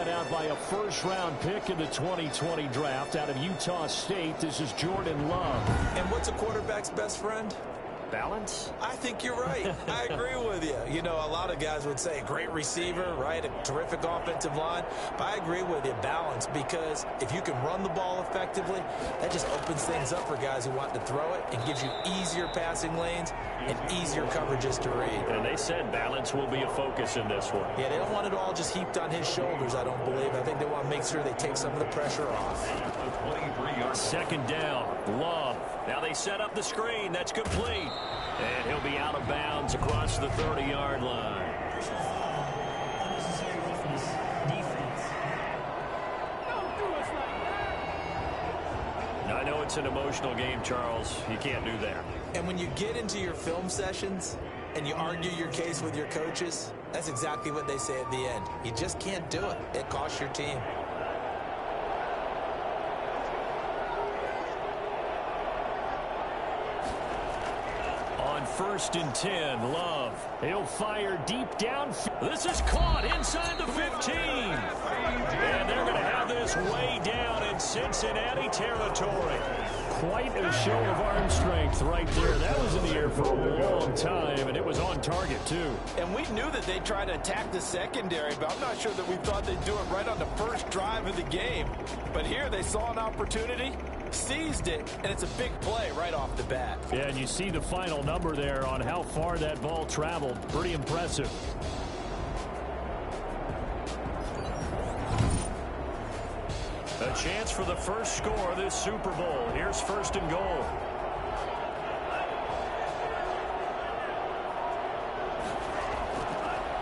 led out by a first-round pick in the 2020 draft out of Utah State. This is Jordan Love. And what's a quarterback's best friend? Balance? I think you're right. I agree with you. You know, a lot of guys would say great receiver, right? A terrific offensive line. But I agree with you, balance, because if you can run the ball effectively, that just opens things up for guys who want to throw it and gives you easier passing lanes and easier coverages to read. And they said balance will be a focus in this one. Yeah, they don't want it all just heaped on his shoulders, I don't believe. I think they want to make sure they take some of the pressure off. Second down, Love. Now they set up the screen. That's complete. And he'll be out of bounds across the 30-yard line. I know it's an emotional game, Charles. You can't do that. And when you get into your film sessions and you argue your case with your coaches, that's exactly what they say at the end. You just can't do it. It costs your team. On 1st and 10, Love. He'll fire deep down. This is caught inside the 15. And they're going to have this way down in Cincinnati territory. Quite a show of arm strength right there. That was in the air for a long time, and it was on target, too. And we knew that they'd try to attack the secondary, but I'm not sure that we thought they'd do it right on the first drive of the game. But here they saw an opportunity, seized it, and it's a big play right off the bat. Yeah, and you see the final number there on how far that ball traveled. Pretty impressive. A chance for the first score of this Super Bowl. Here's 1st and goal.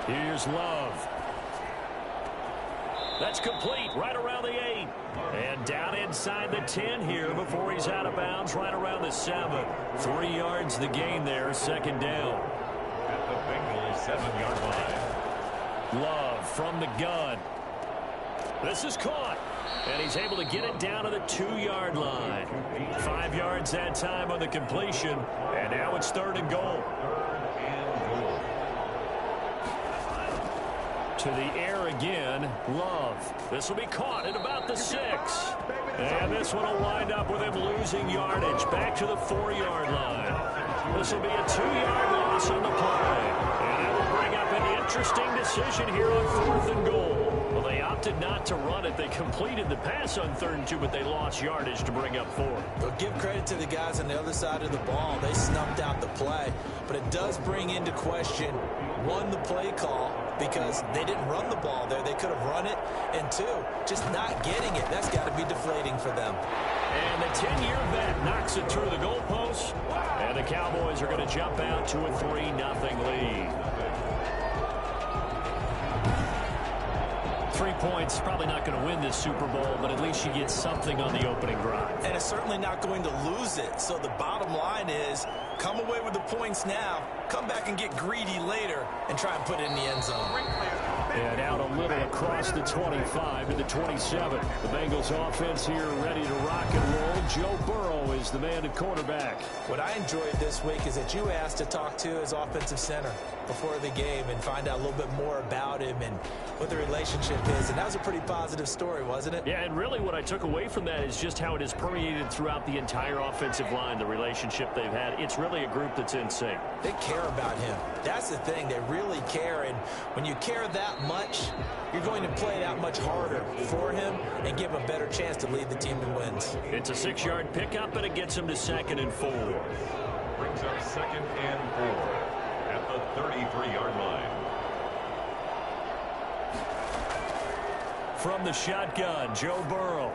Here's Love. That's complete right around the 8. And down inside the 10 here before he's out of bounds right around the 7. 3 yards the gain there, 2nd down. At the Bengals 7-yard line. Love from the gun. This is caught. And he's able to get it down to the 2-yard line. 5 yards that time on the completion. And now it's 3rd and goal. To the air again, Love. This will be caught at about the 6. And this one will wind up with him losing yardage back to the 4-yard line. This will be a 2-yard loss on the play. And that will bring up an interesting decision here on 4th and goal. Well, they opted not to run it. They completed the pass on 3rd and 2, but they lost yardage to bring up 4. But give credit to the guys on the other side of the ball. They snuffed out the play. But it does bring into question, 1, the play call, because they didn't run the ball there. They could have run it. And 2, just not getting it. That's got to be deflating for them. And the 10-year vet knocks it through the goalpost. And the Cowboys are going to jump out to a 3-0 lead. 3 points, probably not going to win this Super Bowl, but at least you get something on the opening drive. And it's certainly not going to lose it. So the bottom line is, come away with the points now, come back and get greedy later, and try and put it in the end zone. And out a little across the 25 to the 27. The Bengals offense here ready to rock and roll. Joe Burrow is the man at quarterback. What I enjoyed this week is that you asked to talk to his offensive center before the game and find out a little bit more about him and what the relationship is. And that was a pretty positive story, wasn't it? Yeah, and really what I took away from that is just how it has permeated throughout the entire offensive line, the relationship they've had. It's really a group that's in sync. They care about him. That's the thing. They really care. And when you care that much, you're going to play that much harder for him and give him a better chance to lead the team to wins. It's a 6-yard pickup, and it gets him to 2nd and 4. Brings up 2nd and 4 at the 33-yard line. From the shotgun, Joe Burrow.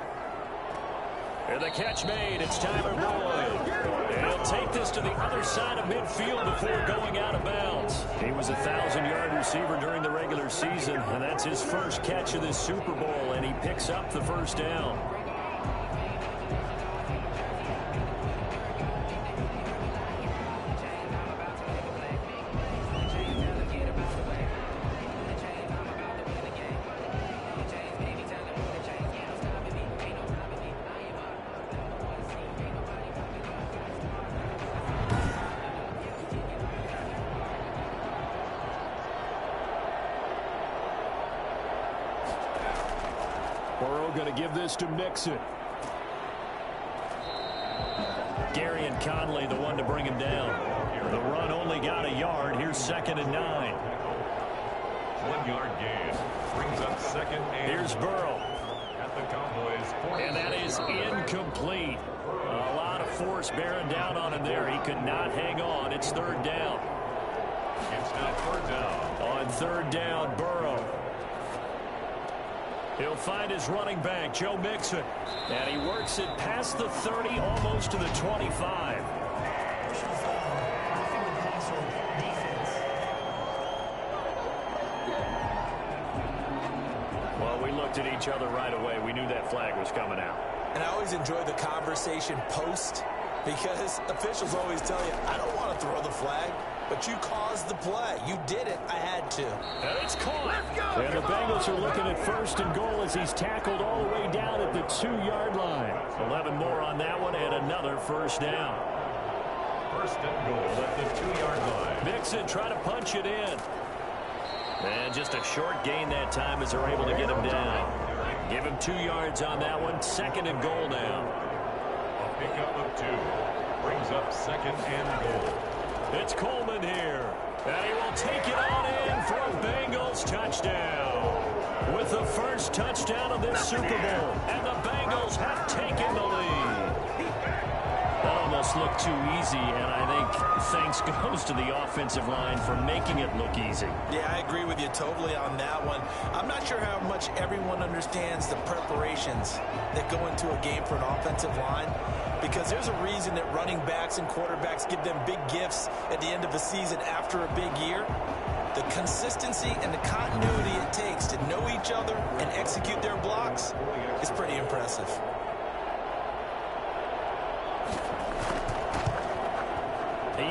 And the catch made. It's Tyler Boyd. And he'll take this to the other side of midfield before going out of bounds. He was a 1,000-yard receiver during the regular season, and that's his first catch of this Super Bowl, and he picks up the 1st down. Burrow going to give this to Mixon. Gary and Conley, the one to bring him down. The run only got a yard. Here's 2nd and 9. 1 yard gain. Brings up 2nd and Here's Burrow. At the Cowboys 40. And that is incomplete. A lot of force bearing down on him there. He could not hang on. It's 3rd down. It's now 3rd down. On 3rd down, Burrow. He'll find his running back, Joe Mixon. And he works it past the 30, almost to the 25. Well, we looked at each other right away. We knew that flag was coming out. And I always enjoy the conversation post, because officials always tell you, I don't want to throw the flag, but you caused the play. You did it. I had to. And it's caught. And the Bengals are looking at 1st and goal as he's tackled all the way down at the 2-yard line. 11 more on that one and another 1st down. 1st and goal at the 2-yard line. Mixon trying to punch it in. And just a short gain that time as they're able to get him down. Give him 2 yards on that one. 2nd and goal now. A pickup of 2. Brings up 2nd and goal. It's Coleman here. And he will take it on in for a Bengals touchdown. With the first touchdown of this Super Bowl. And the Bengals have taken the lead. That almost looked too easy, and I think thanks goes to the offensive line for making it look easy. Yeah, I agree with you totally on that one. I'm not sure how much everyone understands the preparations that go into a game for an offensive line, because there's a reason that running backs and quarterbacks give them big gifts at the end of the season after a big year. The consistency and the continuity it takes to know each other and execute their blocks is pretty impressive.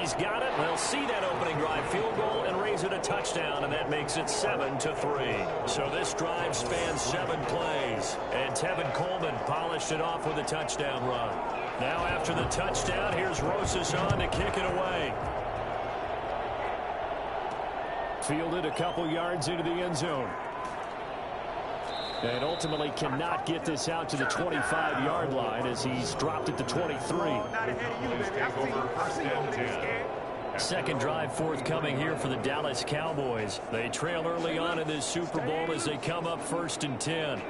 He's got it. They'll see that opening drive field goal and raise it a touchdown, and that makes it 7-3. So this drive spans 7 plays, and Tevin Coleman polished it off with a touchdown run. Now after the touchdown, here's Rosas on to kick it away. Fielded a couple yards into the end zone. And ultimately cannot get this out to the 25-yard line as he's dropped at the 23. Second drive forthcoming here for the Dallas Cowboys. They trail early on in this Super Bowl as they come up 1st and 10.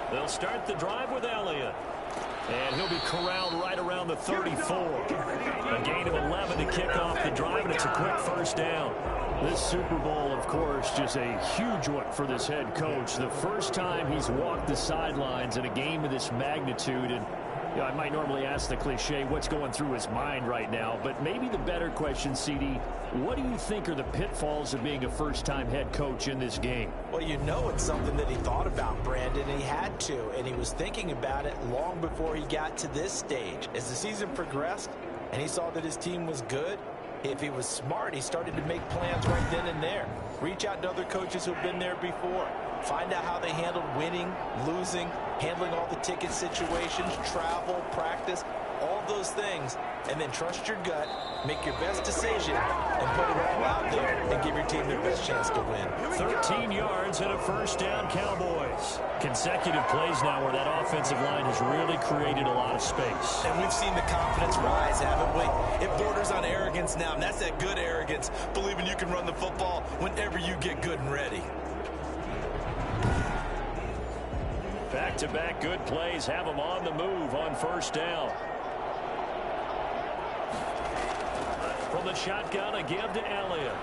They'll start the drive with Elliott. And he'll be corralled right around the 34. A gain of 11 to kick off the drive, and it's a quick 1st down. This Super Bowl, of course, just a huge one for this head coach. The first time he's walked the sidelines in a game of this magnitude. And you know, I might normally ask the cliche, what's going through his mind right now? But maybe the better question, CD, what do you think are the pitfalls of being a first-time head coach in this game? Well, you know it's something that he thought about, Brandon, and he had to, and he was thinking about it long before he got to this stage. As the season progressed and he saw that his team was good, if he was smart, he started to make plans right then and there. Reach out to other coaches who've been there before. Find out how they handled winning, losing, handling all the ticket situations, travel, practice, all those things, and then trust your gut, make your best decision, and put it all out there and give your team the best chance to win. 13 yards and a 1st down, Cowboys. Consecutive plays now where that offensive line has really created a lot of space. And we've seen the confidence rise, haven't we? It borders on arrogance now, and that's that good arrogance, believing you can run the football whenever you get good and ready. Back-to-back good plays have them on the move on 1st down. From the shotgun, a give to Elliott.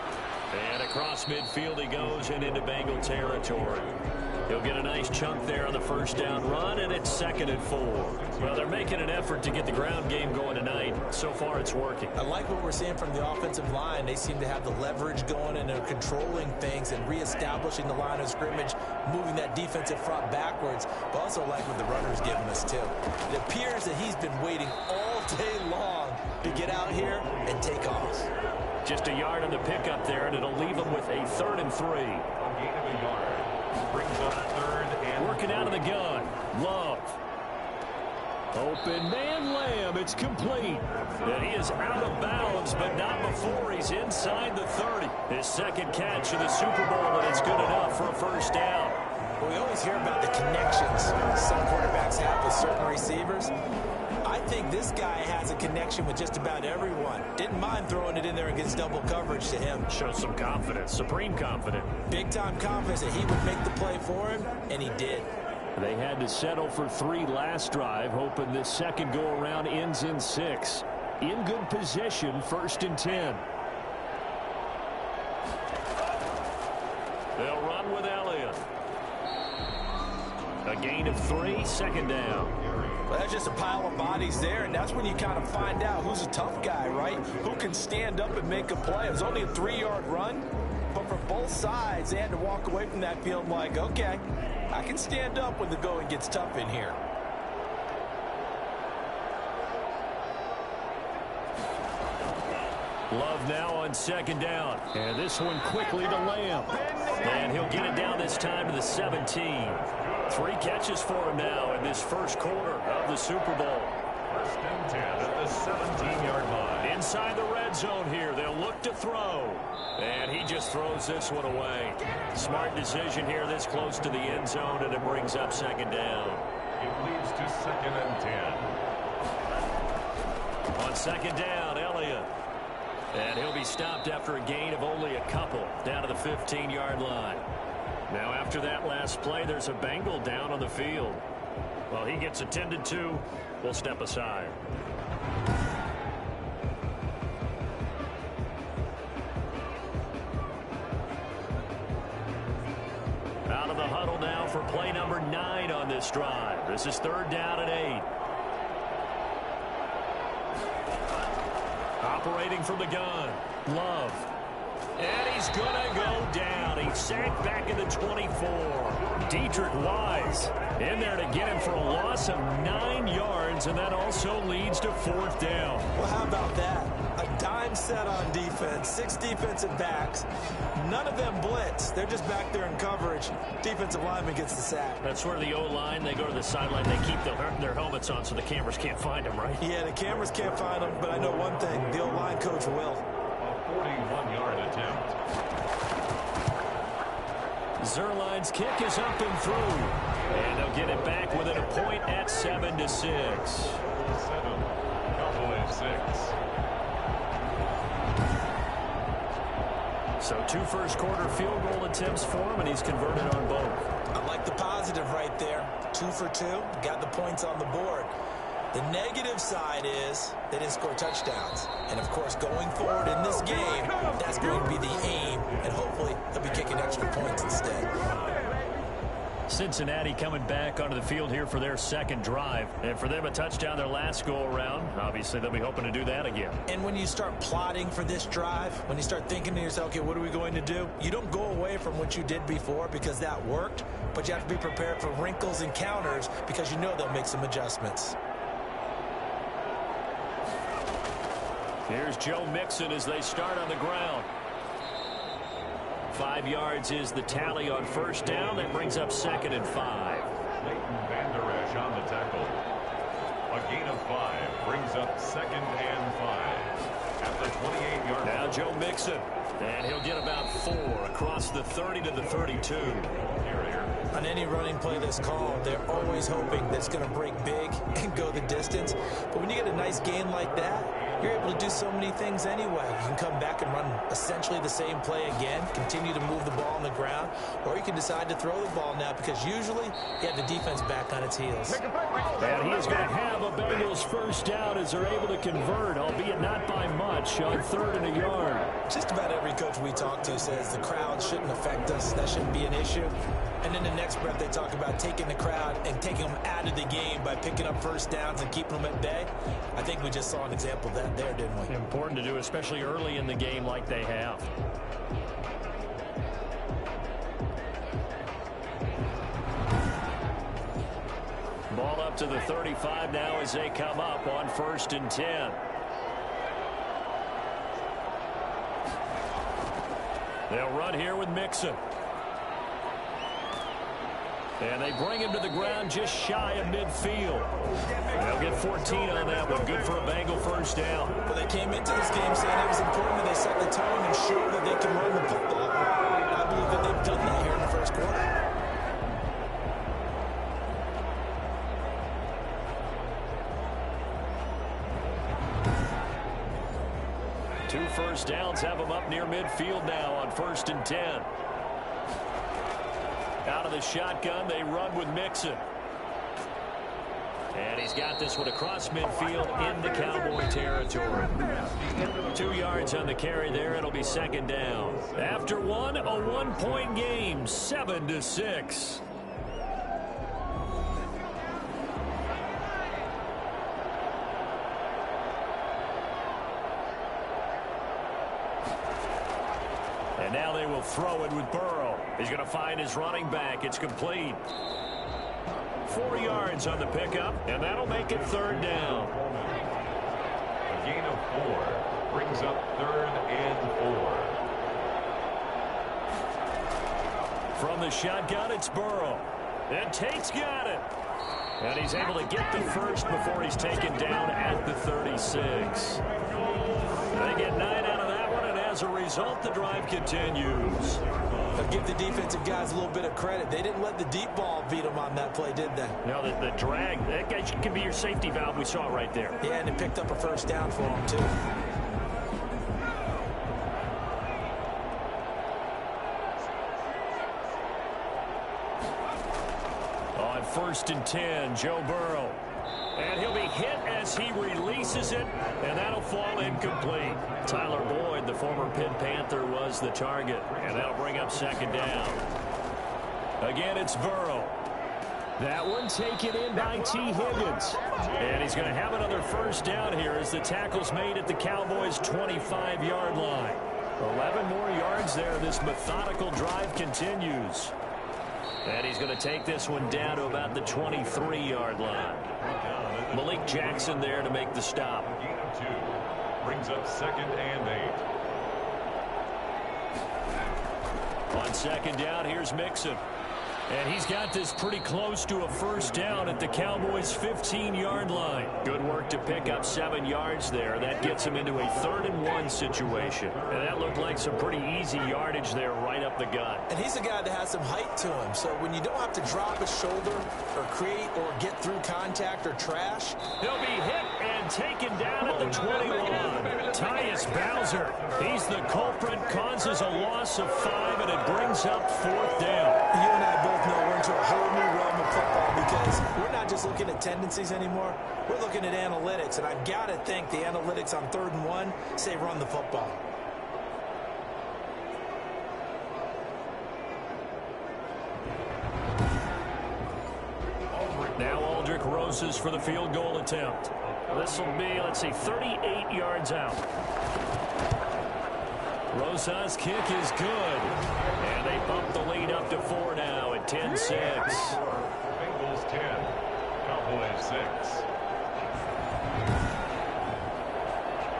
And across midfield he goes and into Bengal territory. He'll get a nice chunk there on the 1st down run, and it's 2nd and 4. Well, they're making an effort to get the ground game going tonight. So far, it's working. I like what we're seeing from the offensive line. They seem to have the leverage going, and they're controlling things and reestablishing the line of scrimmage, moving that defensive front backwards. But also like what the runner's giving us, too. It appears that he's been waiting all day long to get out here and take off. Just a yard on the pickup there, and it'll leave him with a 3rd and 3. A gain of a yard. Brings up 3rd and Working out of the gun. Love. Open man Lamb. It's complete. And he is out of bounds, but not before he's inside the 30. His second catch of the Super Bowl, and it's good enough for a first down. Well, we always hear about the connections some quarterbacks have with certain receivers. I think this guy has a connection with just about everyone. Didn't mind throwing it in there against double coverage to him. Shows some confidence, supreme confidence. Big-time confidence that he would make the play for him, and he did. They had to settle for 3 last drive, hoping this second go-around ends in 6. In good position, 1st and 10. They'll run with Elliott. A gain of 3, 2nd down. Well, that's just a pile of bodies there, and that's when you kind of find out who's a tough guy, right? Who can stand up and make a play. It was only a 3-yard run, but for both sides, they had to walk away from that field like, okay, I can stand up when the going gets tough in here. Love now on 2nd down. And this one quickly to Lamb. And he'll get it down this time to the 17. 3 catches for him now in this first quarter of the Super Bowl. 1st and 10 at the 17-yard line. Inside the red zone here, they'll look to throw. And he just throws this one away. Smart decision here this close to the end zone, and it brings up 2nd down. It leads to 2nd and 10. On 2nd down, Elliott. And he'll be stopped after a gain of only a couple down to the 15-yard line. Now after that last play, there's a Bengal down on the field. Well, he gets attended to. We'll step aside. Out of the huddle now for play number 9 on this drive. This is 3rd down and 8. Operating from the gun, Love. And he's going to go down. He's sacked back in the 24. Dietrich Wise in there to get him for a loss of 9 yards, and that also leads to 4th down. Well, how about that? A dime set on defense, 6 defensive backs. None of them blitz. They're just back there in coverage. Defensive lineman gets the sack. That's where the O-line, they go to the sideline, they keep their helmets on so the cameras can't find them, right? Yeah, the cameras can't find them, but I know one thing. The O-line coach will. A 41-yard attempt. Zuerlein's kick is up and through. And they'll get it back within a point at 7-6. 7, Cowboys 6. So 2 first-quarter field goal attempts for him, and he's converted on both. I like the positive right there. 2 for 2. Got the points on the board. The negative side is they didn't score touchdowns. And, of course, going forward in this game, that's going to be the aim, and hopefully they'll be kicking extra points instead. Cincinnati coming back onto the field here for their 2nd drive. And for them, a touchdown their last go-around. Obviously, they'll be hoping to do that again. And when you start plotting for this drive, when you start thinking to yourself, okay, what are we going to do? You don't go away from what you did before because that worked, but you have to be prepared for wrinkles and counters because you know they'll make some adjustments. Here's Joe Mixon as they start on the ground. 5 yards is the tally on 1st down. That brings up 2nd and 5. Leighton Vander Esch on the tackle. A gain of 5 brings up 2nd and 5 at the 28-yard line. Now Joe Mixon, and he'll get about 4 across the 30 to the 32. On any running play that's called, they're always hoping that it's going to break big and go the distance. But when you get a nice gain like that, you're able to do so many things anyway. You can come back and run essentially the same play again, continue to move the ball on the ground, or you can decide to throw the ball now because usually you have the defense back on its heels. And he is going to have a Bengals first down as they're able to convert, albeit not by much, on 3rd and a yard. Just about every coach we talk to says the crowd shouldn't affect us. That shouldn't be an issue. And in the next breath, they talk about taking the crowd and taking them out of the game by picking up first downs and keeping them at bay. I think we just saw an example of that there, didn't we? Important to do, especially early in the game like they have. Ball up to the 35 now as they come up on 1st and 10. They'll run here with Mixon. And they bring him to the ground just shy of midfield. They'll get 14 on that one. Good for a Bengal first down. Well, they came into this game saying it was important that they set the tone and show that they can run the football. I believe that they've done that here in the first quarter. Two first downs have them up near midfield now on 1st and 10. Out of the shotgun, they run with Mixon. And he's got this one across midfield into Cowboy territory. 2 yards on the carry there. It'll be 2nd down. After one, a 1-point game, 7-6. And now they will throw it with Burrow. He's going to find his running back. It's complete. 4 yards on the pickup, and that'll make it 3rd down. A gain of 4 brings up 3rd and 4. From the shotgun, it's Burrow. And Tate's got it. And he's able to get the first before he's taken down at the 36. They get 9 out of that one, and as a result, the drive continues. But give the defensive guys a little bit of credit. They didn't let the deep ball beat them on that play, did they? No, the drag, that guy can be your safety valve. We saw it right there. Yeah, and it picked up a first down for them, too. On 1st and 10, Joe Burrow. And he'll be hit as he releases it, and that'll fall incomplete. Tyler Boyd, the former Pitt Panther, was the target, and that'll bring up 2nd down. Again, it's Burrow. That one taken in by T. Higgins. And he's going to have another first down here as the tackle's made at the Cowboys' 25-yard line. 11 more yards there. This methodical drive continues. And he's going to take this one down to about the 23-yard line. Malik Jackson there to make the stop. A gain of 2 brings up 2nd and 8. On 2nd down, here's Mixon. And he's got this pretty close to a first down at the Cowboys' 15-yard line. Good work to pick up 7 yards there. That gets him into a 3rd and 1 situation. And that looked like some pretty easy yardage there right up the gut. And he's a guy that has some height to him. So when you don't have to drop a shoulder or create or get through contact or trash. He'll be hit and taken down at the 21. Tyus Bowser, he's the culprit, causes a loss of 5, and it brings up 4th down. You and I both know we're into a whole new realm of football because we're not just looking at tendencies anymore. We're looking at analytics, and I've got to think the analytics on 3rd and 1 say run the football. Now Aldrick Rosas for the field goal attempt. This will be, let's see, 38 yards out. Rosas' kick is good. And they bump the lead up to 4 now at 10-6. Bengals 10, Cowboys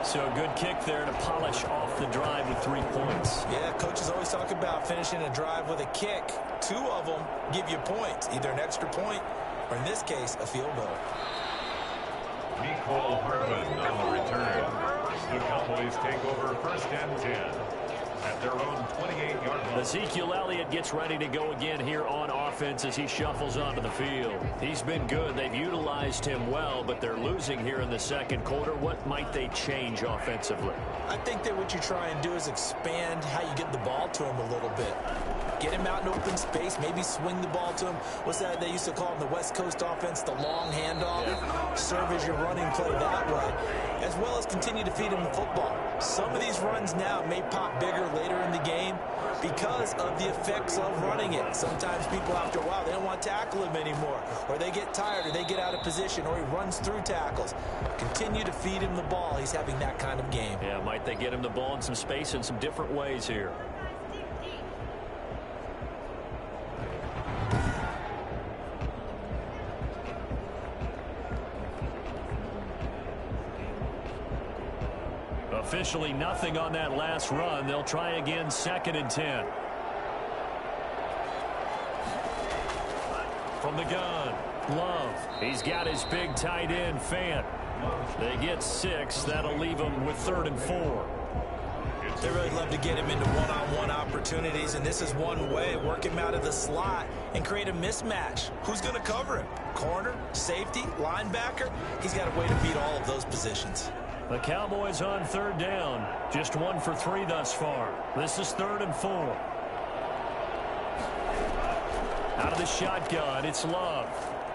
6. So a good kick there to polish off the drive with 3 points. Yeah, coaches always talk about finishing a drive with a kick. 2 of them give you points, either an extra point or, in this case, a field goal. Mecole Hardman on the return. The Cowboys take over 1st and 10 at their own 28-yard line. Ezekiel Elliott gets ready to go again here on offense as he shuffles onto the field. He's been good. They've utilized him well, but they're losing here in the 2nd quarter. What might they change offensively? I think that what you try and do is expand how you get the ball to him a little bit. Get him out in open space, maybe swing the ball to him. What's that they used to call in the West Coast offense, the long handoff? Yeah. Serve as your running play that way, as well as continue to feed him the football. Some of these runs now may pop bigger later in the game because of the effects of running it. Sometimes people, after a while, they don't want to tackle him anymore, or they get tired, or they get out of position, or he runs through tackles. Continue to feed him the ball. He's having that kind of game. Yeah, might they get him the ball in some space in some different ways here. Officially nothing on that last run. They'll try again 2nd and 10. From the gun, Love. He's got his big tight end, Fant. They get 6. That'll leave them with 3rd and 4. They really love to get him into one-on-one opportunities, and this is one way. Work him out of the slot and create a mismatch. Who's going to cover him? Corner, safety, linebacker? He's got a way to beat all of those positions. The Cowboys on 3rd down. Just 1 for 3 thus far. This is 3rd and 4. Out of the shotgun, it's Love.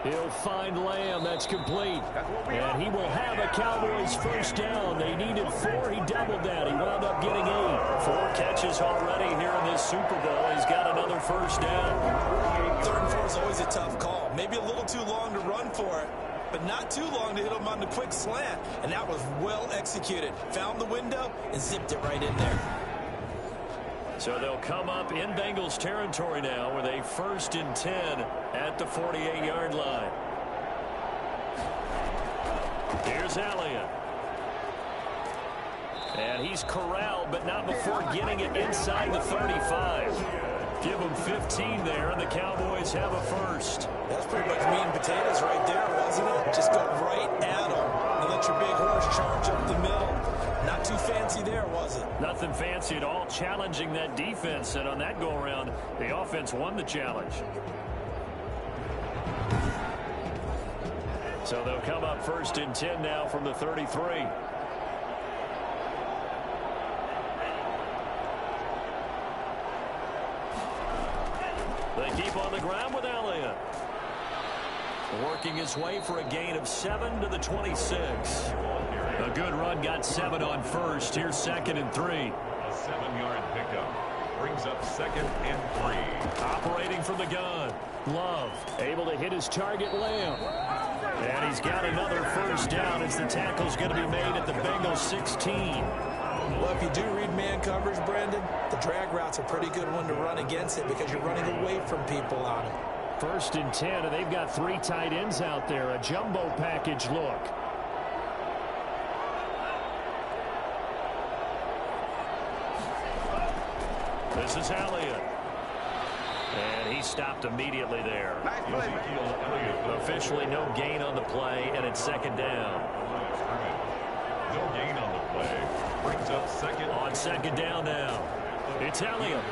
He'll find Lamb. That's complete. And he will have a Cowboys first down. They needed 4. He doubled that. He wound up getting 8. 4 catches already here in this Super Bowl. He's got another first down. 3rd and 4 is always a tough call. Maybe a little too long to run for it, but not too long to hit him on the quick slant. And that was well executed. Found the window and zipped it right in there. So they'll come up in Bengals territory now with a 1st and 10 at the 48-yard line. Here's Elliott. And he's corralled, but not before getting it inside the 35. Give them 15 there, and the Cowboys have a first. That's pretty much meat and potatoes right there, wasn't it? Just go right at them and let your big horse charge up the middle. Not too fancy there, was it? Nothing fancy at all, challenging that defense. And on that go-around, the offense won the challenge. So they'll come up 1st and 10 now from the 33. They keep on the ground with Elliott. Working his way for a gain of 7 to the 26. A good run, got 7 on first. Here's 2nd and 3. A 7-yard pickup brings up 2nd and 3. Operating from the gun. Love able to hit his target, Lamb. And he's got another first down as the tackle's going to be made at the Bengals 16. Well, if you do read man coverage, Brandon, the drag route's a pretty good one to run against it because you're running away from people on it. 1st and 10, and they've got 3 tight ends out there. A jumbo package look. This is Elliott. And he stopped immediately there. Officially no gain on the play, and it's 2nd down. No gain on the play. Brings up 2nd. On 2nd down now. It's Elliott.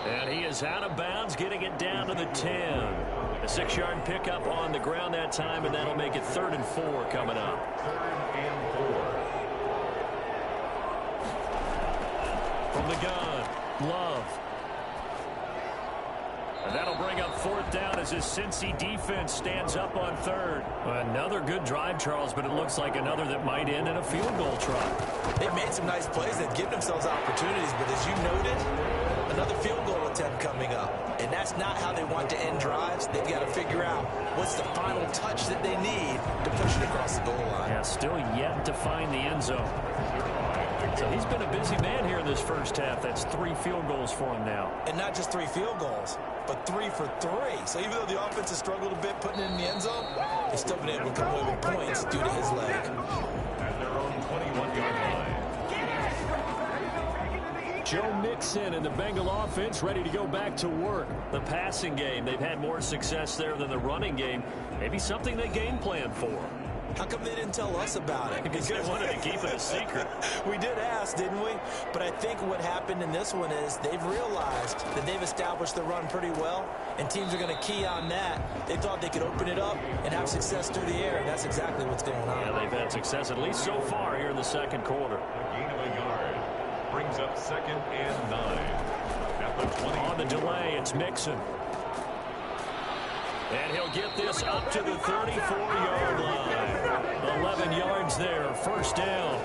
And he is out of bounds, getting it down to the 10. A 6-yard pickup on the ground that time, and that'll make it 3rd and 4 coming up. 3rd and 4. From the gun, Love. And that'll bring up 4th down as his Cincy defense stands up on 3rd. Another good drive, Charles, but it looks like another that might end in a field goal try. They've made some nice plays. They've given themselves opportunities, but as you noted, another field goal attempt coming up. And that's not how they want to end drives. They've got to figure out what's the final touch that they need to push it across the goal line. Yeah, still yet to find the end zone. So he's been a busy man here in this first half. That's 3 field goals for him now. And not just 3 field goals, but 3 for 3. So even though the offense has struggled a bit putting it in the end zone, they've still been able to come away with points due to his leg. At their own 21-yard line. Joe Mixon and the Bengal offense ready to go back to work. The passing game, they've had more success there than the running game. Maybe something they game plan for. How come they didn't tell us about it? Because they wanted to keep it a secret. We did ask, didn't we? But I think what happened in this one is they've realized that they've established the run pretty well, and teams are going to key on that. They thought they could open it up and have success through the air, and that's exactly what's going on. Yeah, they've had success at least so far here in the 2nd quarter. A gain of a yard brings up 2nd and 9. At the 20. On the delay, it's Mixon. And he'll get this up to the 34-yard line. 11 yards there, first down.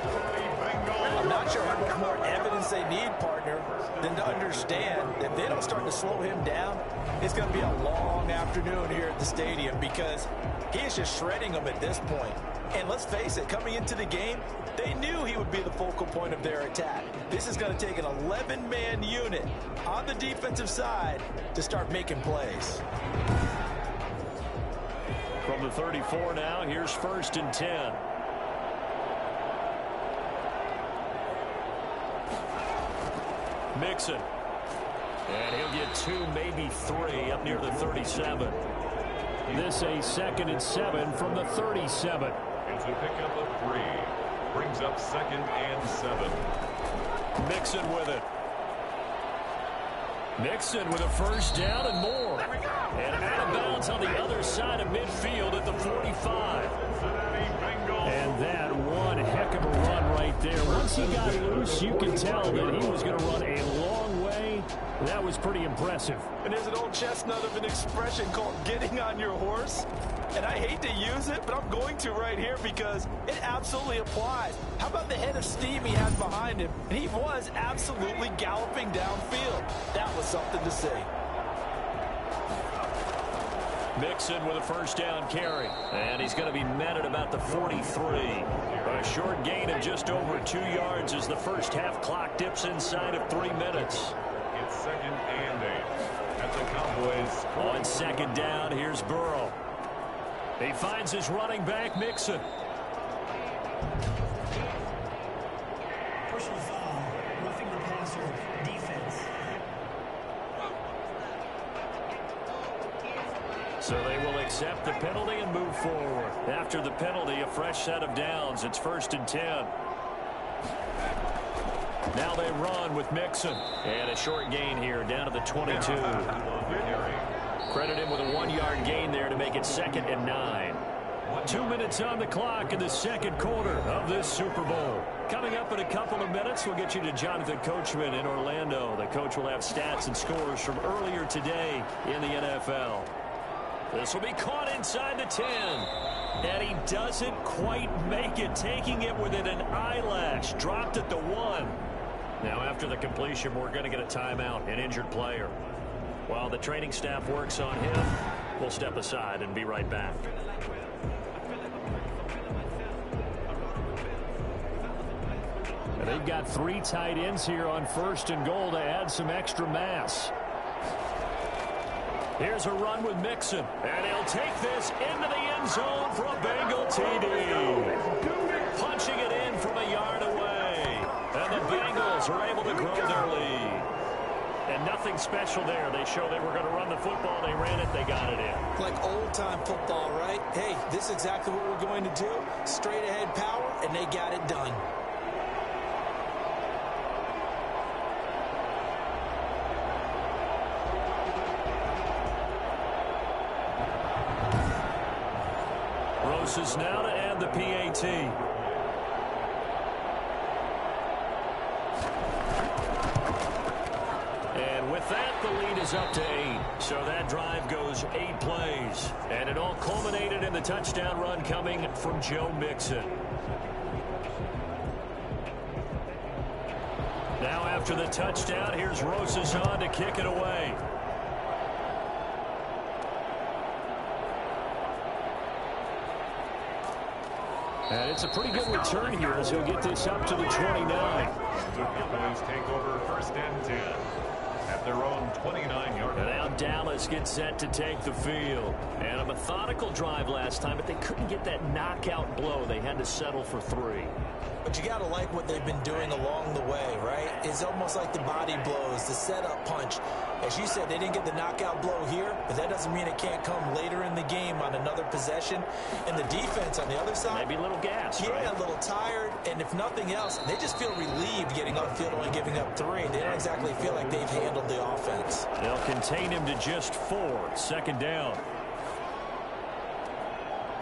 I'm not sure how much more evidence they need, partner, than to understand that if they don't start to slow him down, it's going to be a long afternoon here at the stadium because he is just shredding them at this point. And let's face it, coming into the game, they knew he would be the focal point of their attack. This is going to take an 11-man unit on the defensive side to start making plays. From the 34 now, here's 1st and 10. Mixon. And he'll get 2, maybe 3 up near the 37. This a 2nd and 7 from the 37. It's a pickup of 3. Brings up 2nd and 7. Mixon with it. Mixon with a first down and more. And out of bounds on the other side of midfield at the 45. And that one heck of a run right there. Once he got loose, you could tell that he was going to run a long way. That was pretty impressive. And there's an old chestnut of an expression called getting on your horse. And I hate to use it, but I'm going to right here because it absolutely applies. How about the head of steam he has behind him? And he was absolutely galloping downfield. That was something to see. Mixon with a first down carry. And he's going to be met at about the 43. A short gain of just over 2 yards as the first half clock dips inside of 3 minutes. It's 2nd and 8. At the Cowboys. On 2nd down, here's Burrow. He finds his running back, Mixon. Personal foul, roughing the passer, defense. So they will accept the penalty and move forward. After the penalty, a fresh set of downs. It's 1st and 10. Now they run with Mixon. And a short gain here down to the 22. Credit him with a 1-yard gain there to make it 2nd and 9. 2 minutes on the clock in the second quarter of this Super Bowl. Coming up in a couple of minutes, we'll get you to Jonathan Coachman in Orlando. The coach will have stats and scores from earlier today in the NFL. This will be caught inside the 10. And he doesn't quite make it, taking it within an eyelash. Dropped at the 1. Now after the completion, we're going to get a timeout, an injured player. While the training staff works on him, we'll step aside and be right back. And they've got 3 tight ends here on 1st and goal to add some extra mass. Here's a run with Mixon. And he'll take this into the end zone for a Bengal TD. Punching it in from a yard away. And the Bengals are able to grow their lead. And nothing special there. They show they were going to run the football. They ran it. They got it in. Like old-time football, right? Hey, this is exactly what we're going to do. Straight ahead power, and they got it done. Roses now to add the PAT. With that, the lead is up to 8. So that drive goes 8 plays. And it all culminated in the touchdown run coming from Joe Mixon. Now after the touchdown, here's Roses on to kick it away. And it's a pretty good return here as he'll get this up to the 29. The Cowboys take over 1st and 10. At their own 29-yard line. Now Dallas gets set to take the field. And a methodical drive last time, but they couldn't get that knockout blow. They had to settle for 3. But you got to like what they've been doing along the way, right? It's almost like the body blows, the setup punch. As you said, they didn't get the knockout blow here, but that doesn't mean it can't come later in the game on another possession. And the defense on the other side, maybe a little gas, yeah, right? A little tired. And if nothing else, they just feel relieved getting on field only giving up 3. They don't exactly feel like they've handled the offense. They'll contain him to just 4. 2nd down.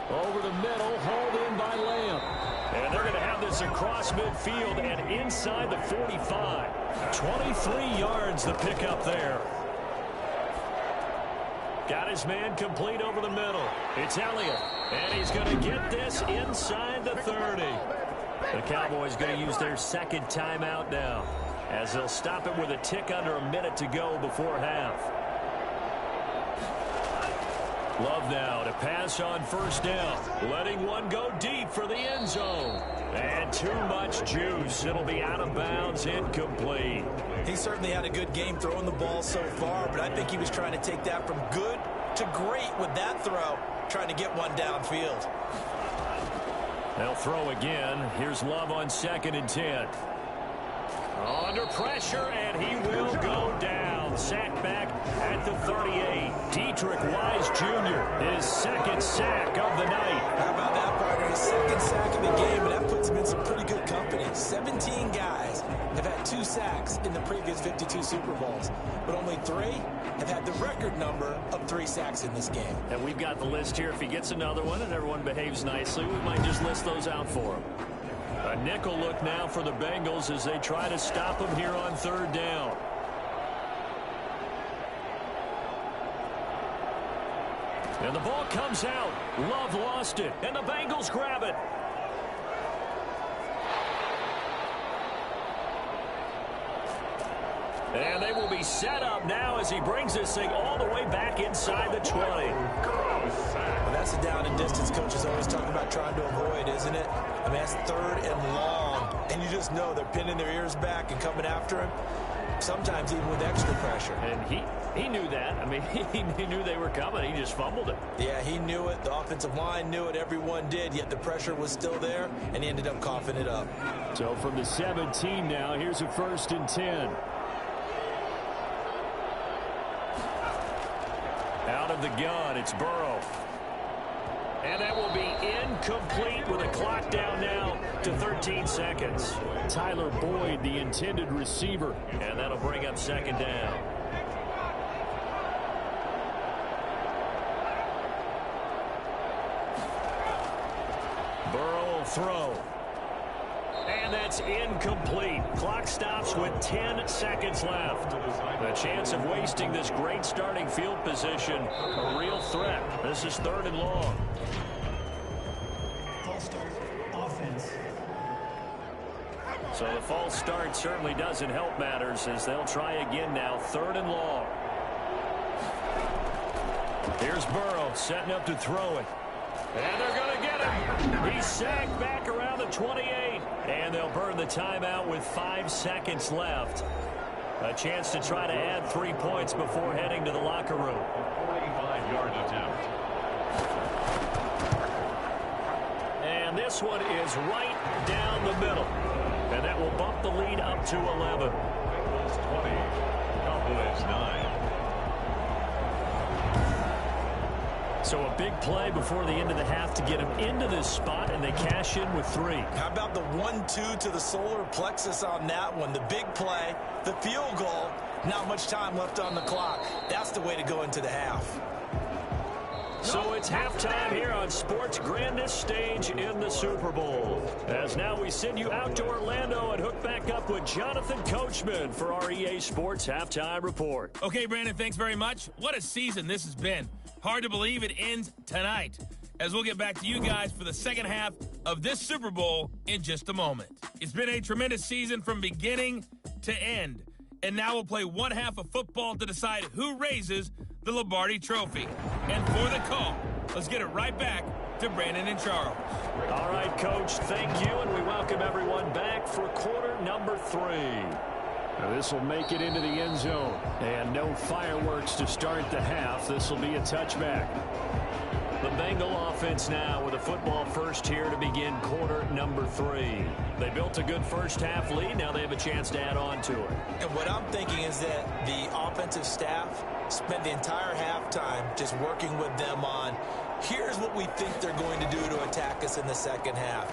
Over the middle, hauled in by Lamb. And they're going to have this across midfield and inside the 45. 23 yards the pickup there. Got his man complete over the middle. It's Elliott. And he's going to get this inside the 30. The Cowboys going to use their 2nd timeout now, as they'll stop it with a tick under a minute to go before half. Love now to pass on 1st down. Letting one go deep for the end zone. And too much juice. It'll be out of bounds, incomplete. He certainly had a good game throwing the ball so far, but I think he was trying to take that from good to great with that throw, trying to get one downfield. They'll throw again. Here's Love on 2nd and 10. Under pressure, and he will go down. Sacked back at the 38. Dietrich Wise Jr., his second sack of the night. How about that, partner? His second sack of the game, and that puts him in some pretty good company. 17 guys have had 2 sacks in the previous 52 Super Bowls, but only 3 have had the record number of 3 sacks in this game. And we've got the list here. If he gets another one and everyone behaves nicely, we might just list those out for him. A nickel look now for the Bengals as they try to stop him here on 3rd down. And the ball comes out. Love lost it, and the Bengals grab it. And they will be set up now as he brings this thing all the way back inside the 20. Well, that's a down and distance coaches always talk about trying to avoid, isn't it? I mean, that's 3rd and long, and you just know they're pinning their ears back and coming after him, sometimes even with extra pressure. And he knew that. I mean, he knew they were coming. He just fumbled it. Yeah, he knew it. The offensive line knew it. Everyone did, yet the pressure was still there, and he ended up coughing it up. So from the 17 now, here's a 1st and 10. Out of the gun, it's Burrow. And that will be incomplete with a clock down now to 13 seconds. Tyler Boyd, the intended receiver. And that'll bring up 2nd down. Burrow will throw. And that's incomplete. Clock stops with 10 seconds left. A chance of wasting this great starting field position. A real threat. This is 3rd and long. False start, offense. So the false start certainly doesn't help matters as they'll try again now. 3rd and long. Here's Burrow setting up to throw it. And they're going to get him. He's sacked back around the 28. And they'll burn the timeout with 5 seconds left. A chance to try to add 3 points before heading to the locker room. 45-yard attempt. And this one is right down the middle. And that will bump the lead up to 11. Bengals 20, Cowboys 9. So a big play before the end of the half to get him into this spot, and they cash in with 3. How about the 1-2 to the solar plexus on that one? The big play, the field goal, not much time left on the clock. That's the way to go into the half. So it's halftime here on sports' grandest stage in the Super Bowl. As now we send you out to Orlando and hook back up with Jonathan Coachman for our EA Sports Halftime Report. Okay, Brandon, thanks very much. What a season this has been. Hard to believe it ends tonight, as we'll get back to you guys for the second half of this Super Bowl in just a moment. It's been a tremendous season from beginning to end, and now we'll play one half of football to decide who raises the Lombardi Trophy. And for the call, let's get it right back to Brandon and Charles. All right, Coach, thank you, and we welcome everyone back for quarter number 3. Now this will make it into the end zone. And no fireworks to start the half. This will be a touchback. The Bengal offense now with a football first here to begin quarter number 3. They built a good first half lead. Now they have a chance to add on to it. And what I'm thinking is that the offensive staff spent the entire halftime just working with them on, here's what we think they're going to do to attack us in the second half.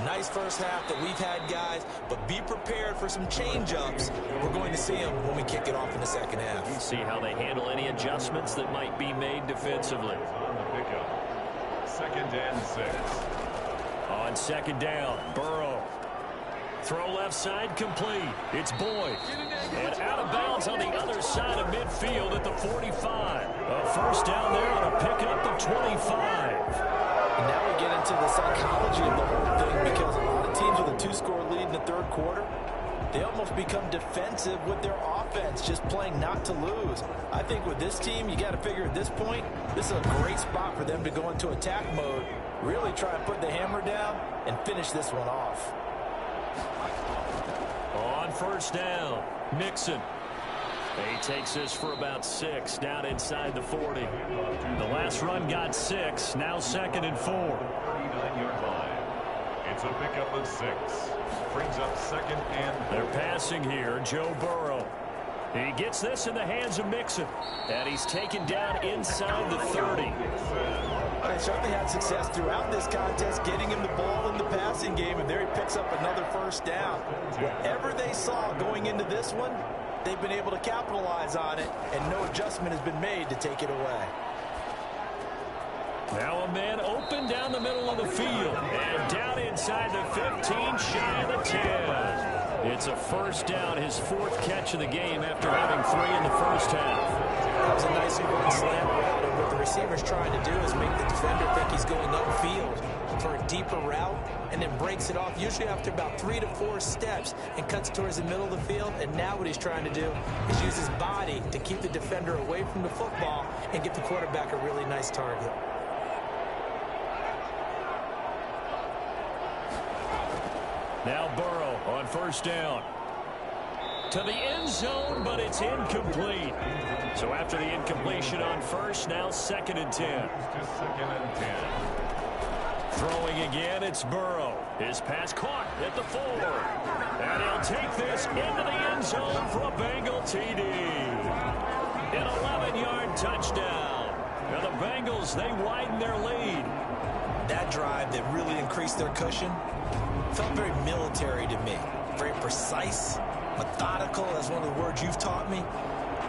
Nice first half that we've had, guys, but be prepared for some change-ups. We're going to see them when we kick it off in the second half. See how they handle any adjustments that might be made defensively. On the pickup. 2nd and 6. On 2nd down, Burrow. Throw left side complete. It's Boyd. And out of bounds on the other side of midfield at the 45. A first down there on a pickup of 25. And now we get into the psychology of the whole thing, because a lot of teams with a 2-score lead in the third quarter, they almost become defensive with their offense, just playing not to lose. I think with this team, you got to figure at this point, this is a great spot for them to go into attack mode, really try and put the hammer down and finish this one off. On first down, Mixon. He takes this for about 6 down inside the 40. The last run got 6, now 2nd and 4. 39-yard line. It's a pickup of 6. Brings up second and They're passing here. Joe Burrow. He gets this in the hands of Mixon. And he's taken down inside the 30. They certainly had success throughout this contest, getting him the ball in the passing game, and there he picks up another first down. Whatever they saw going into this one, they've been able to capitalize on it, and no adjustment has been made to take it away. Now a man open down the middle of the field. And down inside the 15, shy of the 10. It's a first down, his 4th catch of the game after having 3 in the first half. That was a nicely run slant route, and what the receiver's trying to do is make the defender think he's going upfield for a deeper route, and then breaks it off, usually after about 3 to 4 steps, and cuts towards the middle of the field. And now what he's trying to do is use his body to keep the defender away from the football and get the quarterback a really nice target. Now Burrow on first down. To the end zone, but it's incomplete. So after the incompletion on first, now 2nd and 10. to second and 10. Throwing again, it's Burrow. His pass caught at the 4. And he'll take this into the end zone for a Bengal TD. An 11-yard touchdown. Now the Bengals, they widen their lead. That drive that really increased their cushion felt very military to me. Very precise, methodical, that's one of the words you've taught me.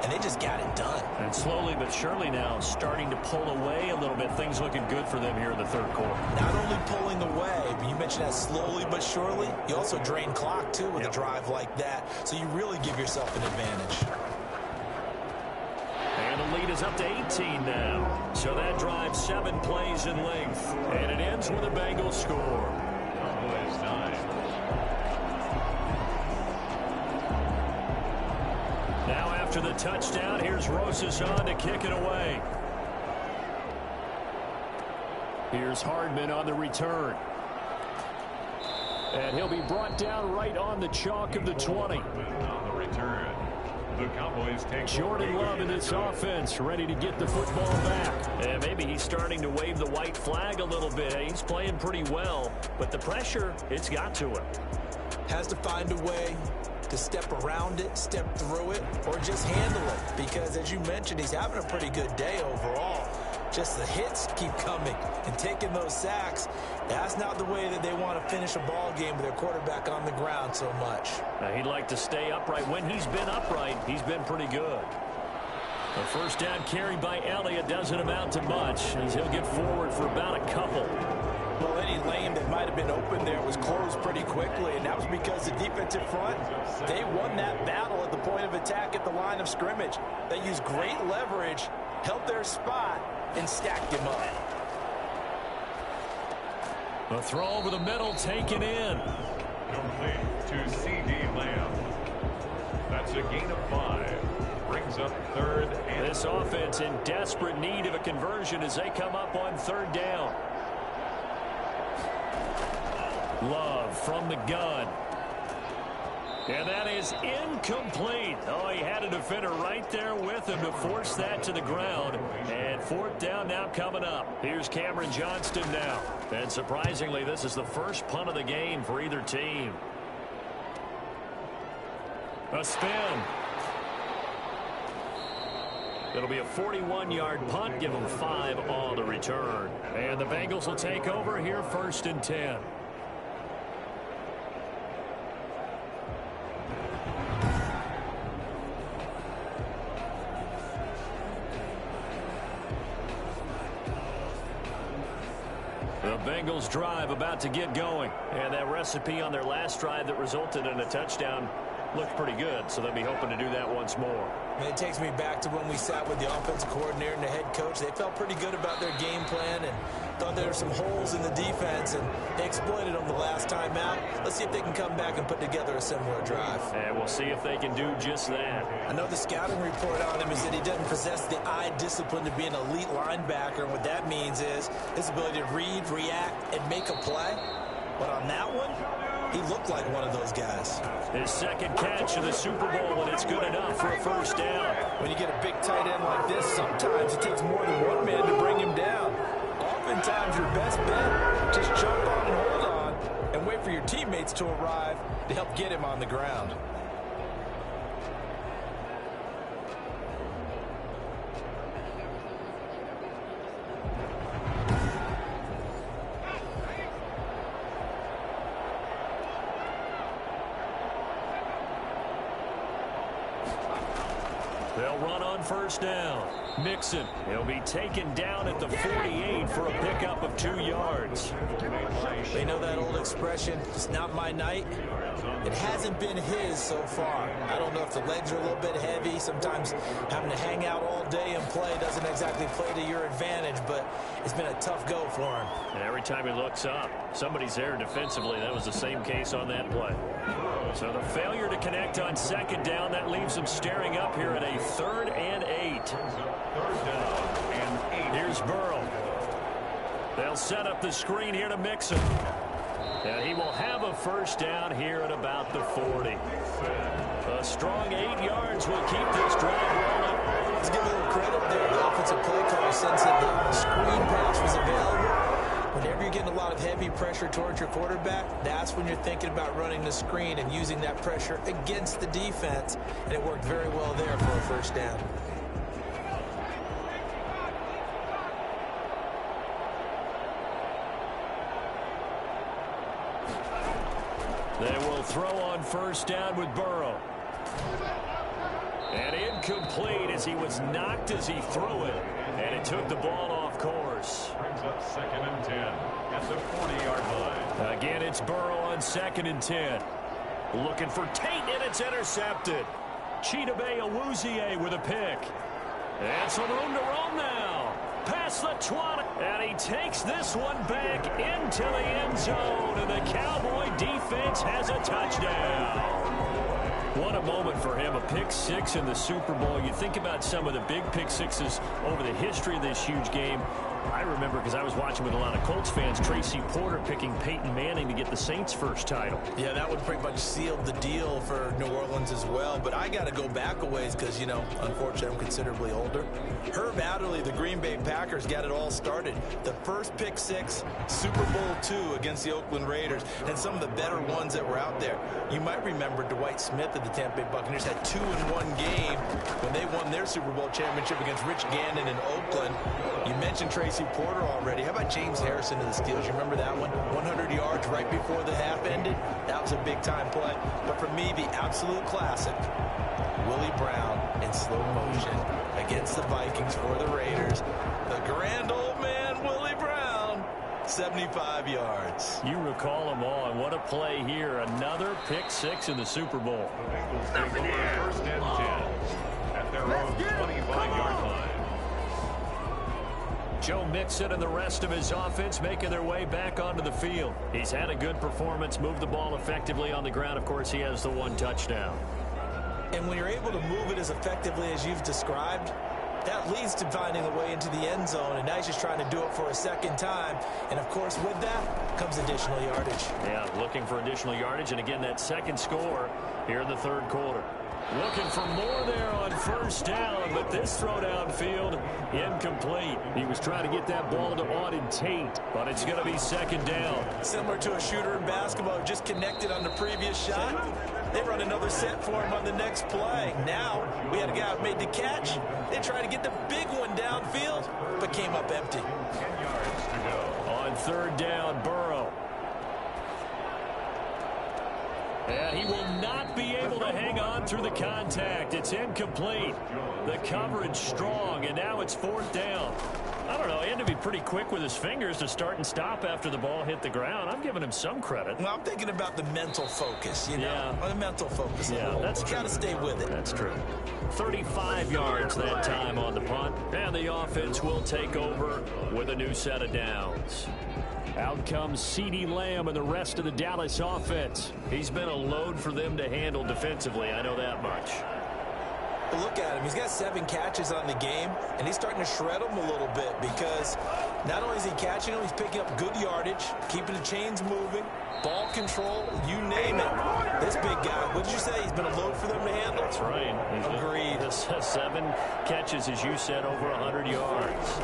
And they just got it done. And slowly but surely now starting to pull away a little bit. Things looking good for them here in the 3rd quarter. Not only pulling away, but you mentioned that slowly but surely. You also drain clock, too, with a drive like that. So you really give yourself an advantage. And the lead is up to 18 now. So that drive 7 plays in length. And it ends with a Bengals score. Cowboys 9. Now after the touchdown, here's Rosas on to kick it away. Here's Hardman on the return. And he'll be brought down right on the chalk of the 20. On the return, the Cowboys take Jordan Love in this offense, ready to get the football back. And maybe he's starting to wave the white flag a little bit. He's playing pretty well, but the pressure, it's got to him. Has to find a way to step around it, step through it, or just handle it. Because, as you mentioned, he's having a pretty good day overall. Just the hits keep coming and taking those sacks. That's not the way that they want to finish a ball game with their quarterback on the ground so much. Now, he'd like to stay upright. When he's been upright, he's been pretty good. The first down carry by Elliott doesn't amount to much, as he'll get forward for about a couple. Well, any lane that might have been open there was closed pretty quickly, and that was because the defensive front, they won that battle at the point of attack at the line of scrimmage. They used great leverage, held their spot, and stacked him up. The throw over the middle taken in. complete to C.D. Lamb. That's a gain of 5. Brings up 3rd and This offense in desperate need of a conversion as they come up on 3rd down. Love from the gun. And that is incomplete. Oh, he had a defender right there with him to force that to the ground. And 4th down now coming up. Here's Cameron Johnston now. And surprisingly, this is the first punt of the game for either team. A spin. It'll be a 41-yard punt. Give them 5 on the return. And the Bengals will take over here 1st and 10. The Bengals drive about to get going. And that recipe on their last drive that resulted in a touchdown looked pretty good, so they'll be hoping to do that once more. It takes me back to when we sat with the offensive coordinator and the head coach. They felt pretty good about their game plan and thought there were some holes in the defense, and they exploited them the last time out. Let's see if they can come back and put together a similar drive. And we'll see if they can do just that. I know the scouting report on him is that he doesn't possess the eye discipline to be an elite linebacker, and what that means is his ability to read, react, and make a play. But on that one, he looked like one of those guys. His 2nd catch of the Super Bowl, and it's good enough for a first down. When you get a big tight end like this, sometimes it takes more than one man to bring him down. Oftentimes, your best bet, just jump on and hold on. And teammates to arrive to help get him on the ground. They'll run on first down. Mixon, he'll be taken down at the 48 for a pickup of 2 yards. They know that old expression, it's not my night. It hasn't been his so far. I don't know if the legs are a little bit heavy. Sometimes having to hang out all day and play doesn't exactly play to your advantage, but it's been a tough go for him. And every time he looks up, somebody's there defensively. That was the same case on that play. So the failure to connect on second down, that leaves him staring up here at a 3rd and 8. 3rd down and 8. Here's Burrow. They'll set up the screen here to Mixon. And he will have a first down here at about the 40. A strong 8 yards will keep this drive rolling. Let's give a little credit there. The offensive play caller sense that the screen pass was available. Whenever you're getting a lot of heavy pressure towards your quarterback, that's when you're thinking about running the screen and using that pressure against the defense. And it worked very well there for a first down. They will throw on first down with Burrow. And incomplete as he was knocked as he threw it. And it took the ball off course. Brings up 2nd and 10 at the 40-yard line. Again, it's Burrow on 2nd and 10. Looking for Tate, and it's intercepted. Chidobe Awuzie with a pick. And some room to roam now. Past the 20. And he takes this one back into the end zone. And the Cowboy defense has a touchdown. What a moment for him, a pick 6 in the Super Bowl. You think about some of the big pick 6s over the history of this huge game. I remember, because I was watching with a lot of Colts fans, Tracy Porter picking Peyton Manning to get the Saints' first title. Yeah, that would pretty much seal the deal for New Orleans as well. But I got to go back a ways because, you know, unfortunately, I'm considerably older. Herb Adderley, the Green Bay Packers, got it all started. The first pick 6, Super Bowl II against the Oakland Raiders, and some of the better ones that were out there. You might remember Dwight Smith of the Tampa Bay Buccaneers had 2 in one game when they won their Super Bowl championship against Rich Gannon in Oakland. You mentioned Tracy Porter already. How about James Harrison of the Steelers? You remember that one? 100 yards right before the half ended. That was a big-time play. But for me, the absolute classic, Willie Brown in slow motion against the Vikings for the Raiders. The grand old man, Willie Brown, 75 yards. You recall them all, and what a play here. Another pick 6 in the Super Bowl. The Bengals take over 1st and 10 at their own 25-yard line. Joe Mixon and the rest of his offense making their way back onto the field. He's had a good performance, moved the ball effectively on the ground. Of course, he has the 1 touchdown. And when you're able to move it as effectively as you've described, that leads to finding a way into the end zone, and now he's just trying to do it for a second time. And, of course, with that comes additional yardage. Yeah, looking for additional yardage, and again, that second score here in the 3rd quarter. Looking for more there on first down, but this throw downfield, incomplete. He was trying to get that ball to Auden Tate, but it's going to be 2nd down. Similar to a shooter in basketball who just connected on the previous shot. They run another set for him on the next play. Now, we had a guy who made the catch. They tried to get the big one downfield, but came up empty. 10 yards to go. On 3rd down, Burrow. And he will not be able to hang on through the contact. It's incomplete. The coverage strong, and now it's 4th down. I don't know. He had to be pretty quick with his fingers to start and stop after the ball hit the ground. I'm giving him some credit. Well, I'm thinking about the mental focus, you know. Yeah. The mental focus. Yeah, that's true. Got to stay with it. That's true. 35 yards that time on the punt. And the offense will take over with a new set of downs. Out comes CeeDee Lamb and the rest of the Dallas offense. He's been a load for them to handle defensively. I know that much. But look at him. He's got 7 catches on the game, and he's starting to shred them a little bit because not only is he catching them, he's picking up good yardage, keeping the chains moving, ball control, you name it. This big guy, what did you say? He's been a load for them to handle? That's right. Agreed. 7 catches, as you said, over 100 yards.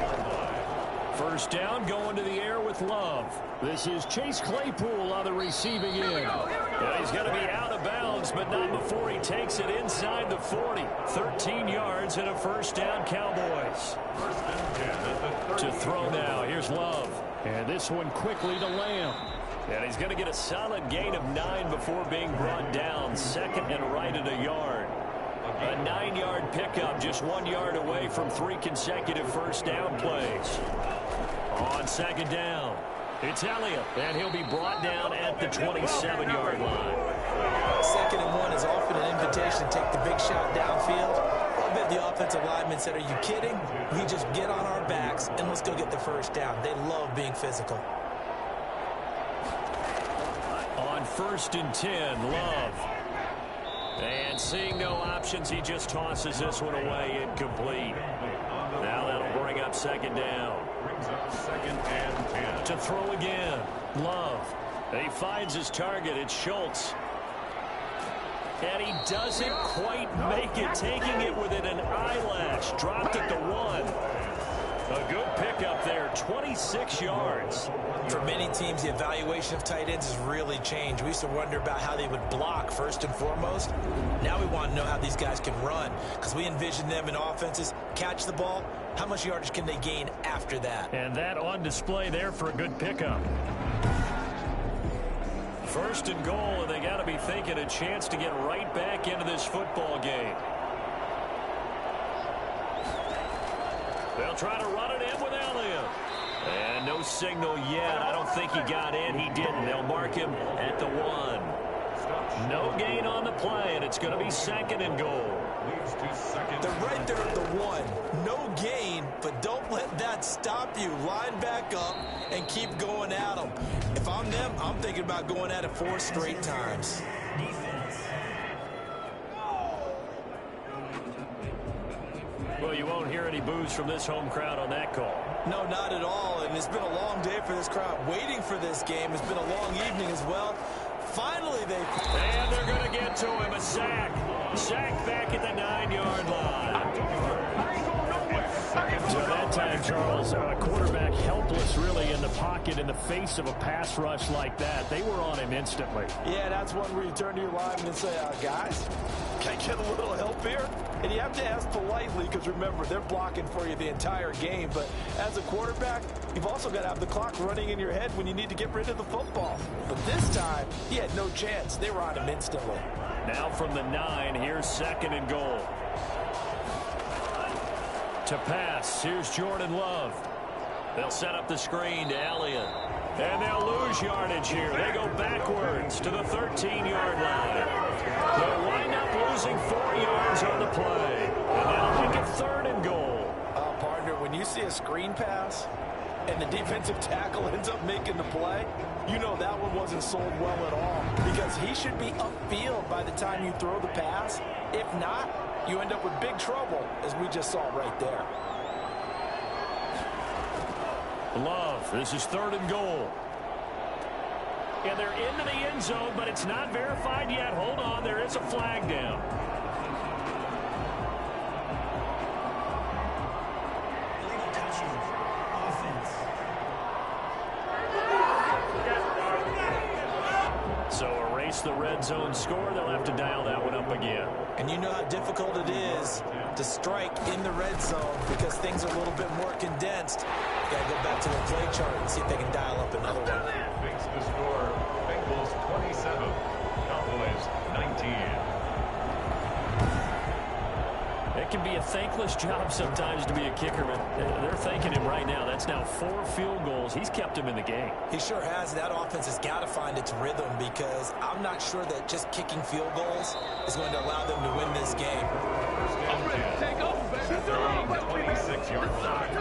First down, going to the air with Love. This is Chase Claypool on the receiving end. Yeah, he's going to be out of bounds, but not before he takes it inside the 40. 13 yards and a first down, Cowboys. To throw now, here's Love. And this one quickly to Lamb. And he's going to get a solid gain of 9 before being brought down. Second and right at a yard. A 9-yard pickup, just 1 yard away from 3 consecutive first down plays. On second down, it's Elliott, and he'll be brought down at the 27-yard line. 2nd and 1 is often an invitation to take the big shot downfield. I bet the offensive lineman said, "Are you kidding? We just get on our backs and let's go get the first down." They love being physical. On 1st and 10, Love. And seeing no options, he just tosses this one away, incomplete. Now that'll bring up 2nd down. Brings up 2nd and 10. To throw again, Love. He finds his target, it's Schultz. And he doesn't quite make it, taking it within an eyelash. Dropped at the 1. A good pickup there, 26 yards. For many teams, the evaluation of tight ends has really changed. We used to wonder about how they would block first and foremost. Now we want to know how these guys can run, because we envision them in offenses catch the ball. How much yardage can they gain after that? And that on display there for a good pickup. 1st and goal, and they got to be thinking a chance to get right back into this football game. They'll try to run it in with Elliott. And no signal yet. I don't think he got in. He didn't. They'll mark him at the 1. No gain on the play, and it's going to be 2nd and goal. They're right there at the 1. No gain, but don't let that stop you. Line back up and keep going at them. If I'm them, I'm thinking about going at it 4 straight times. Defense. Well, you won't hear any boos from this home crowd on that call. No, not at all. And it's been a long day for this crowd. Waiting for this game. It's been a long evening as well. Finally, And they're going to get to him. A sack. Sack back at the 9-yard line. So that time, Charles, a quarterback helpless really in the pocket in the face of a pass rush like that. They were on him instantly. Yeah, that's one where you turn to your lineman and say, guys, can I get a little help here? And you have to ask politely because, remember, they're blocking for you the entire game. But as a quarterback, you've also got to have the clock running in your head when you need to get rid of the football. But this time, he had no chance. They were on him instantly. Now from the 9, here's 2nd and goal. To pass, here's Jordan Love. They'll set up the screen to Elliott. And they'll lose yardage here. They go backwards to the 13-yard line. They'll wind up losing 4 yards on the play. And they'll make it 3rd and goal. Partner, when you see a screen pass and the defensive tackle ends up making the play, you know that one wasn't sold well at all, because he should be upfield by the time you throw the pass. If not, you end up with big trouble, as we just saw right there. Love, this is 3rd and goal. And they're into the end zone, but it's not verified yet. Hold on, there is a flag down. Illegal touching. Offense. So erase the red zone score. They'll have to dial that one up again. And you know how difficult it is to strike in the red zone because things are a little bit more condensed. You got to go back to the play chart and see if they can dial up another one. Makes the score Bengals 27, Cowboys 19. It can be a thankless job sometimes to be a kicker, but they're thanking him right now. That's now 4 field goals. He's kept him in the game. He sure has. That offense has got to find its rhythm, because I'm not sure that just kicking field goals is going to allow them to win this game. First and 10. Take over, baby. 26-yard line.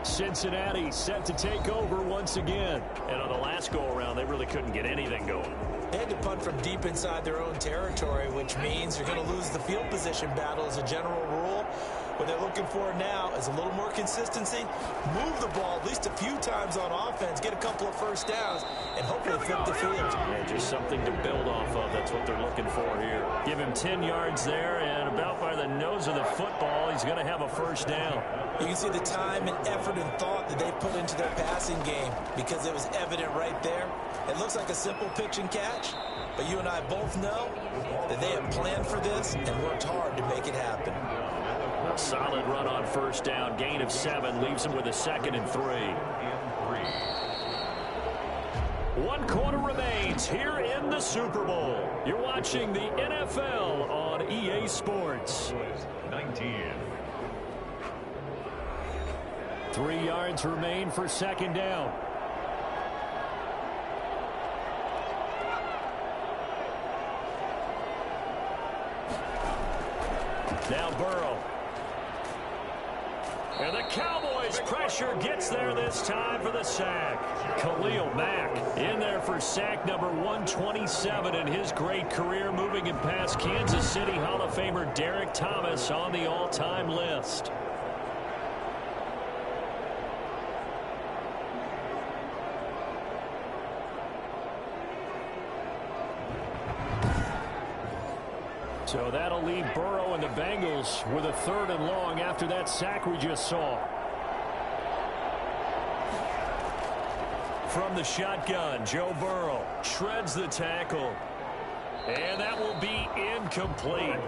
Cincinnati set to take over once again. And on the last go-around, they really couldn't get anything going. They had to punt from deep inside their own territory, which means you're going to lose the field position battle as a general rule. What they're looking for now is a little more consistency, move the ball at least a few times on offense, get a couple of first downs, and hopefully flip the field. Yeah, just something to build off of. That's what they're looking for here. Give him 10 yards there, and about by the nose of the football, he's going to have a first down. You can see the time and effort and thought that they put into their passing game because it was evident right there. It looks like a simple pitch and catch, but you and I both know that they have planned for this and worked hard to make it happen. A solid run on first down. Gain of 7 leaves them with a 2nd and 3. 1 quarter remains here in the Super Bowl. You're watching the NFL on EA Sports. 19. 3 yards remain for 2nd down. Now Burrow. And the Cowboys pressure gets there this time for the sack. Khalil Mack in there for sack number 127 in his great career, moving him past Kansas City Hall of Famer Derek Thomas on the all-time list. So that'll leave Burrow and the Bengals with a 3rd and long after that sack we just saw. From the shotgun, Joe Burrow shreds the tackle. And that will be incomplete.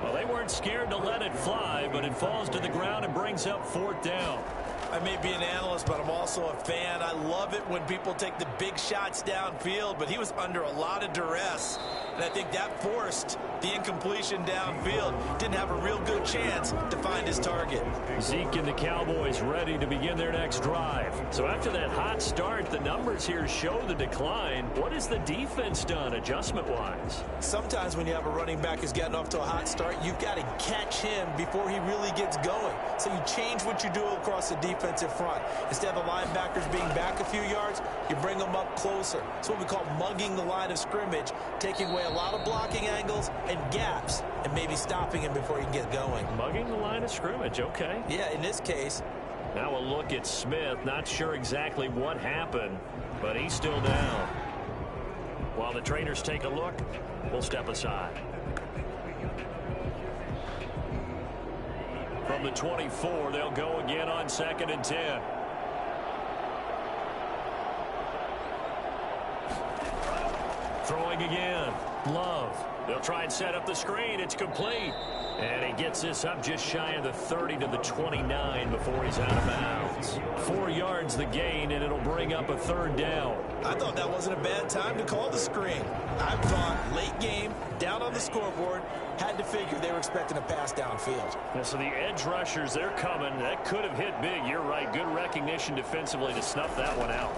Well, they weren't scared to let it fly, but it falls to the ground and brings up 4th down. I may be an analyst, but I'm also a fan. I love it when people take the big shots downfield, but he was under a lot of duress. And I think that forced the incompletion downfield. Didn't have a real good chance to find his target. Zeke and the Cowboys ready to begin their next drive. So after that hot start, the numbers here show the decline. What has the defense done adjustment-wise? Sometimes when you have a running back who's getting off to a hot start, you've got to catch him before he really gets going. So you change what you do across the defensive front. Instead of the linebackers being back a few yards, you bring them up closer. It's what we call mugging the line of scrimmage, taking away a lot of blocking angles and gaps, and maybe stopping him before he can get going. Mugging the line of scrimmage, okay. Yeah, in this case. Now a look at Smith. Not sure exactly what happened, but he's still down. While the trainers take a look, we'll step aside. From the 24, they'll go again on 2nd and 10. Throwing again. Love. They'll try and set up the screen. It's complete. And he gets this up just shy of the 30 to the 29 before he's out of bounds. 4 yards the gain, and it'll bring up a 3rd down. I thought that wasn't a bad time to call the screen. I thought late game, down on the scoreboard, had to figure they were expecting a pass downfield. Yeah, so the edge rushers, they're coming. That could have hit big. You're right. Good recognition defensively to snuff that one out.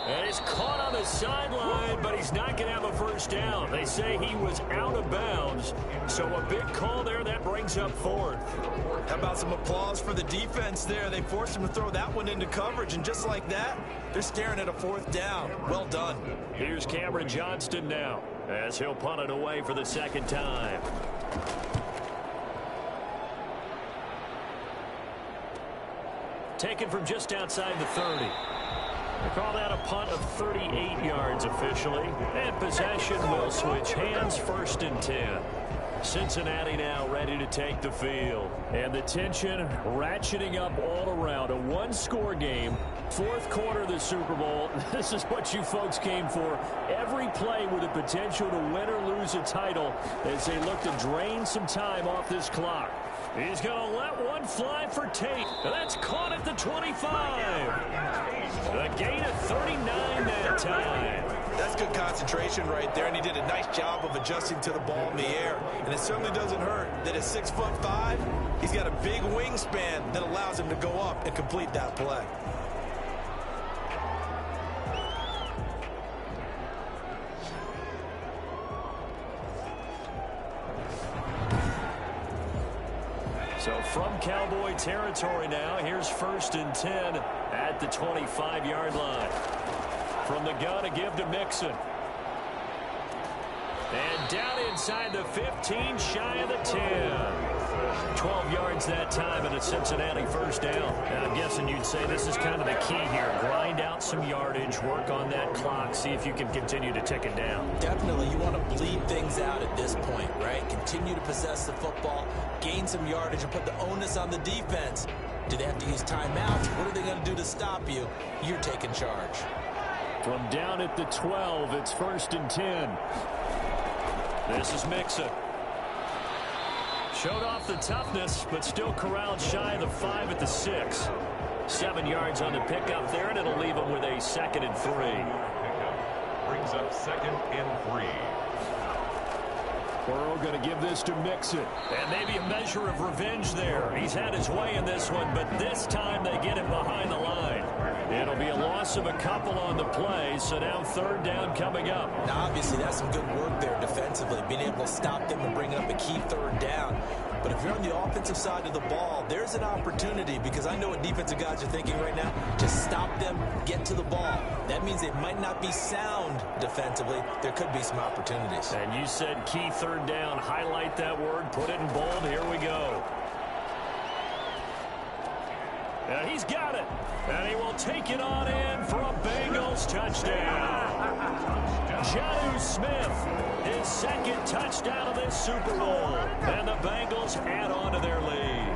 And he's caught on the sideline, but he's not going to have a 1st down. They say he was out of bounds. So a big call there. That brings up 4th. How about some applause for the defense there? They forced him to throw that one into coverage, and just like that, they're staring at a 4th down. Well done. Here's Cameron Johnston now as he'll punt it away for the 2nd time. Taken from just outside the 30. They call that a punt of 38 yards officially. And possession will switch hands, 1st and 10. Cincinnati now ready to take the field. And the tension ratcheting up all around. A 1-score game. 4th quarter of the Super Bowl. This is what you folks came for. Every play with the potential to win or lose a title as they look to drain some time off this clock. He's going to let one fly for Tate. And that's caught at the 25. A gain of 39 that time. That's good concentration right there, and he did a nice job of adjusting to the ball in the air. And it certainly doesn't hurt that at 6'5", he's got a big wingspan that allows him to go up and complete that play. So from Cowboy territory now, here's 1st and 10 at the 25-yard line. From the gun, a give to Mixon. And down inside the 15, shy of the 10. 12 yards that time and a Cincinnati first down. And I'm guessing you'd say this is kind of the key here. Grind out some yardage, work on that clock, see if you can continue to tick it down. Definitely, you want to bleed things out at this point, right? Continue to possess the football, gain some yardage, and put the onus on the defense. Do they have to use timeouts? What are they going to do to stop you? You're taking charge. From down at the 12, it's 1st and 10. This is Mixon. Showed off the toughness, but still corralled shy of the 5 at the 6. 7 yards on the pickup there, and it'll leave him with a 2nd and 3. Brings up 2nd and 3. Burrow going to give this to Mixon. And maybe a measure of revenge there. He's had his way in this one, but this time they get him behind the line. It'll be a loss of a couple on the play, so now 3rd down coming up. Now, obviously, that's some good work there defensively, being able to stop them and bring up a key 3rd down. But if you're on the offensive side of the ball, there's an opportunity, because I know what defensive guys are thinking right now. Just stop them, get to the ball. That means they might not be sound defensively. There could be some opportunities. And you said key 3rd down. Highlight that word, put it in bold. Here we go. And he's got it. And he will take it on in for a Bengals touchdown. Jonnu Smith, his 2nd touchdown of this Super Bowl. And the Bengals add on to their lead.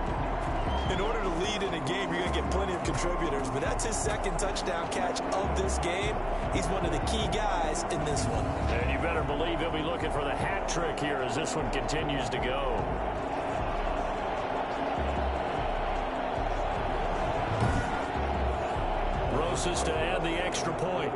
In order to lead in a game, you're going to get plenty of contributors, but that's his 2nd touchdown catch of this game. He's one of the key guys in this one. And you better believe he'll be looking for the hat trick here as this one continues to go. Rosas to add the extra point.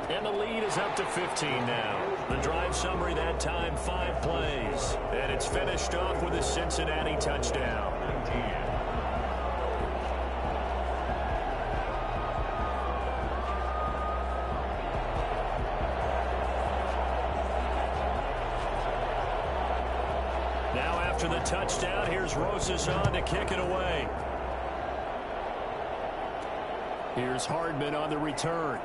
And the lead is up to 15 now. The drive summary that time, 5 plays. And it's finished off with a Cincinnati touchdown. 19. Now after the touchdown, here's Rosas on to kick it away. Here's Hardman on the return.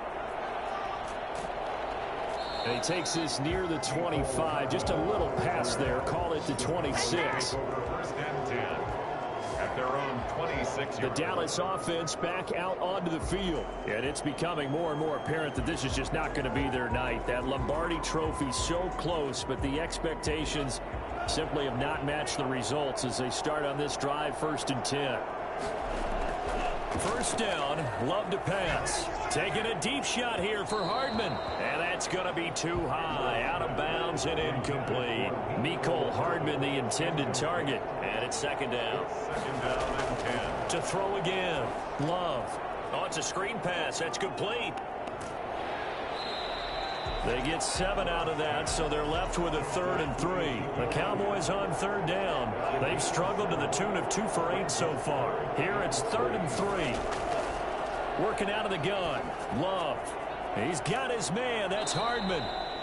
And he takes this near the 25. Just a little pass there. Call it the 26. 1st and 10. At their own 26. The Dallas offense back out onto the field. And it's becoming more and more apparent that this is just not going to be their night. That Lombardi trophy so close, but the expectations simply have not matched the results as they start on this drive, 1st and 10. 1st down, Love to pass. Taking a deep shot here for Hardman. And that's going to be too high. Out of bounds and incomplete. Mecole Hardman, the intended target. And it's 2nd down. 2nd down and 10. To throw again. Love. Oh, it's a screen pass. That's complete. They get 7 out of that, so they're left with a 3rd and 3. The Cowboys on 3rd down. They've struggled to the tune of 2 for 8 so far. Here it's 3rd and 3. Working out of the gun. Love. He's got his man. That's Hardman.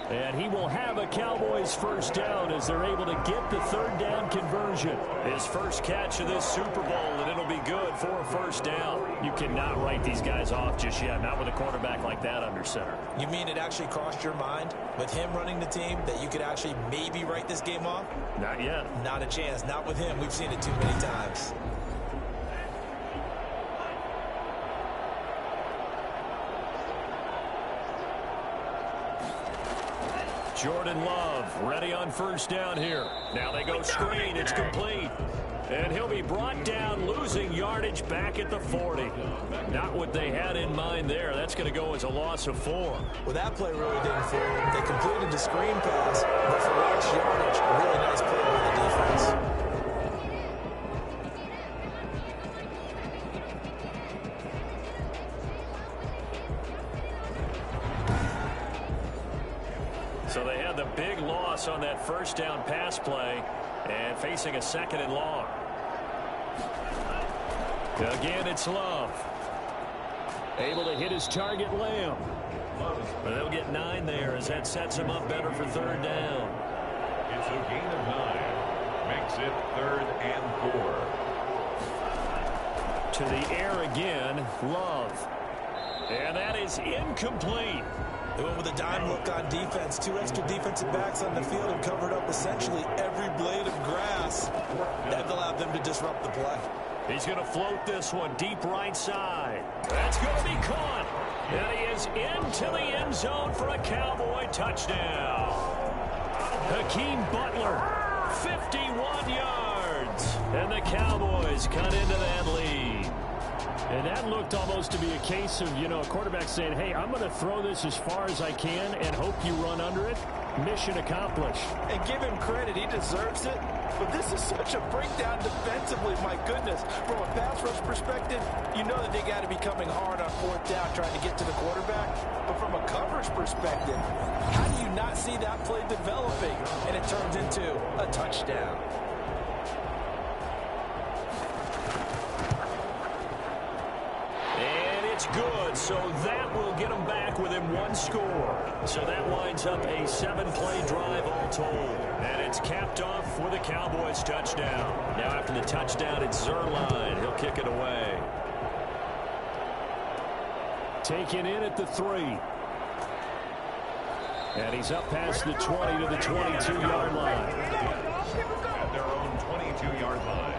And he will have a Cowboys 1st down as they're able to get the 3rd down conversion. His first catch of this Super Bowl, and it'll be good for a 1st down. You cannot write these guys off just yet, not with a quarterback like that under center. You mean it actually crossed your mind with him running the team that you could actually maybe write this game off? Not yet. Not a chance. Not with him. We've seen it too many times. Jordan Love ready on 1st down here. Now they go screen. It's complete. And he'll be brought down, losing yardage back at the 40. Not what they had in mind there. That's going to go as a loss of 4. Well, that play really didn't fool him. They completed the screen pass, but for large yardage, a really nice play by the defense. So they had the big loss on that 1st down pass play and facing a 2nd and long. Again, it's Love. Able to hit his target, Lamb. But they'll get 9 there as that sets him up better for 3rd down. It's a gain of 9. Makes it 3rd and 4. To the air again, Love. And that is incomplete. They went with a dime look on defense. 2 extra defensive backs on the field and covered up essentially every blade of grass. That allowed them to disrupt the play. He's going to float this one deep right side. That's going to be caught. And he is into the end zone for a Cowboy touchdown. Hakeem Butler, 51 yards. And the Cowboys cut into that lead. And that looked almost to be a case of, a quarterback saying, hey, I'm going to throw this as far as I can and hope you run under it. Mission accomplished. And give him credit. He deserves it. But this is such a breakdown defensively. My goodness. From a pass rush perspective, you know that they got to be coming hard on 4th down trying to get to the quarterback. But from a coverage perspective, how do you not see that play developing? And it turns into a touchdown. It's good, so that will get them back within 1 score. So that winds up a 7-play drive all told. And it's capped off with a Cowboys touchdown. Now after the touchdown, it's Zuerlein. He'll kick it away. Taken in at the 3. And he's up past the 20 to the 22-yard line. At their own 22-yard line.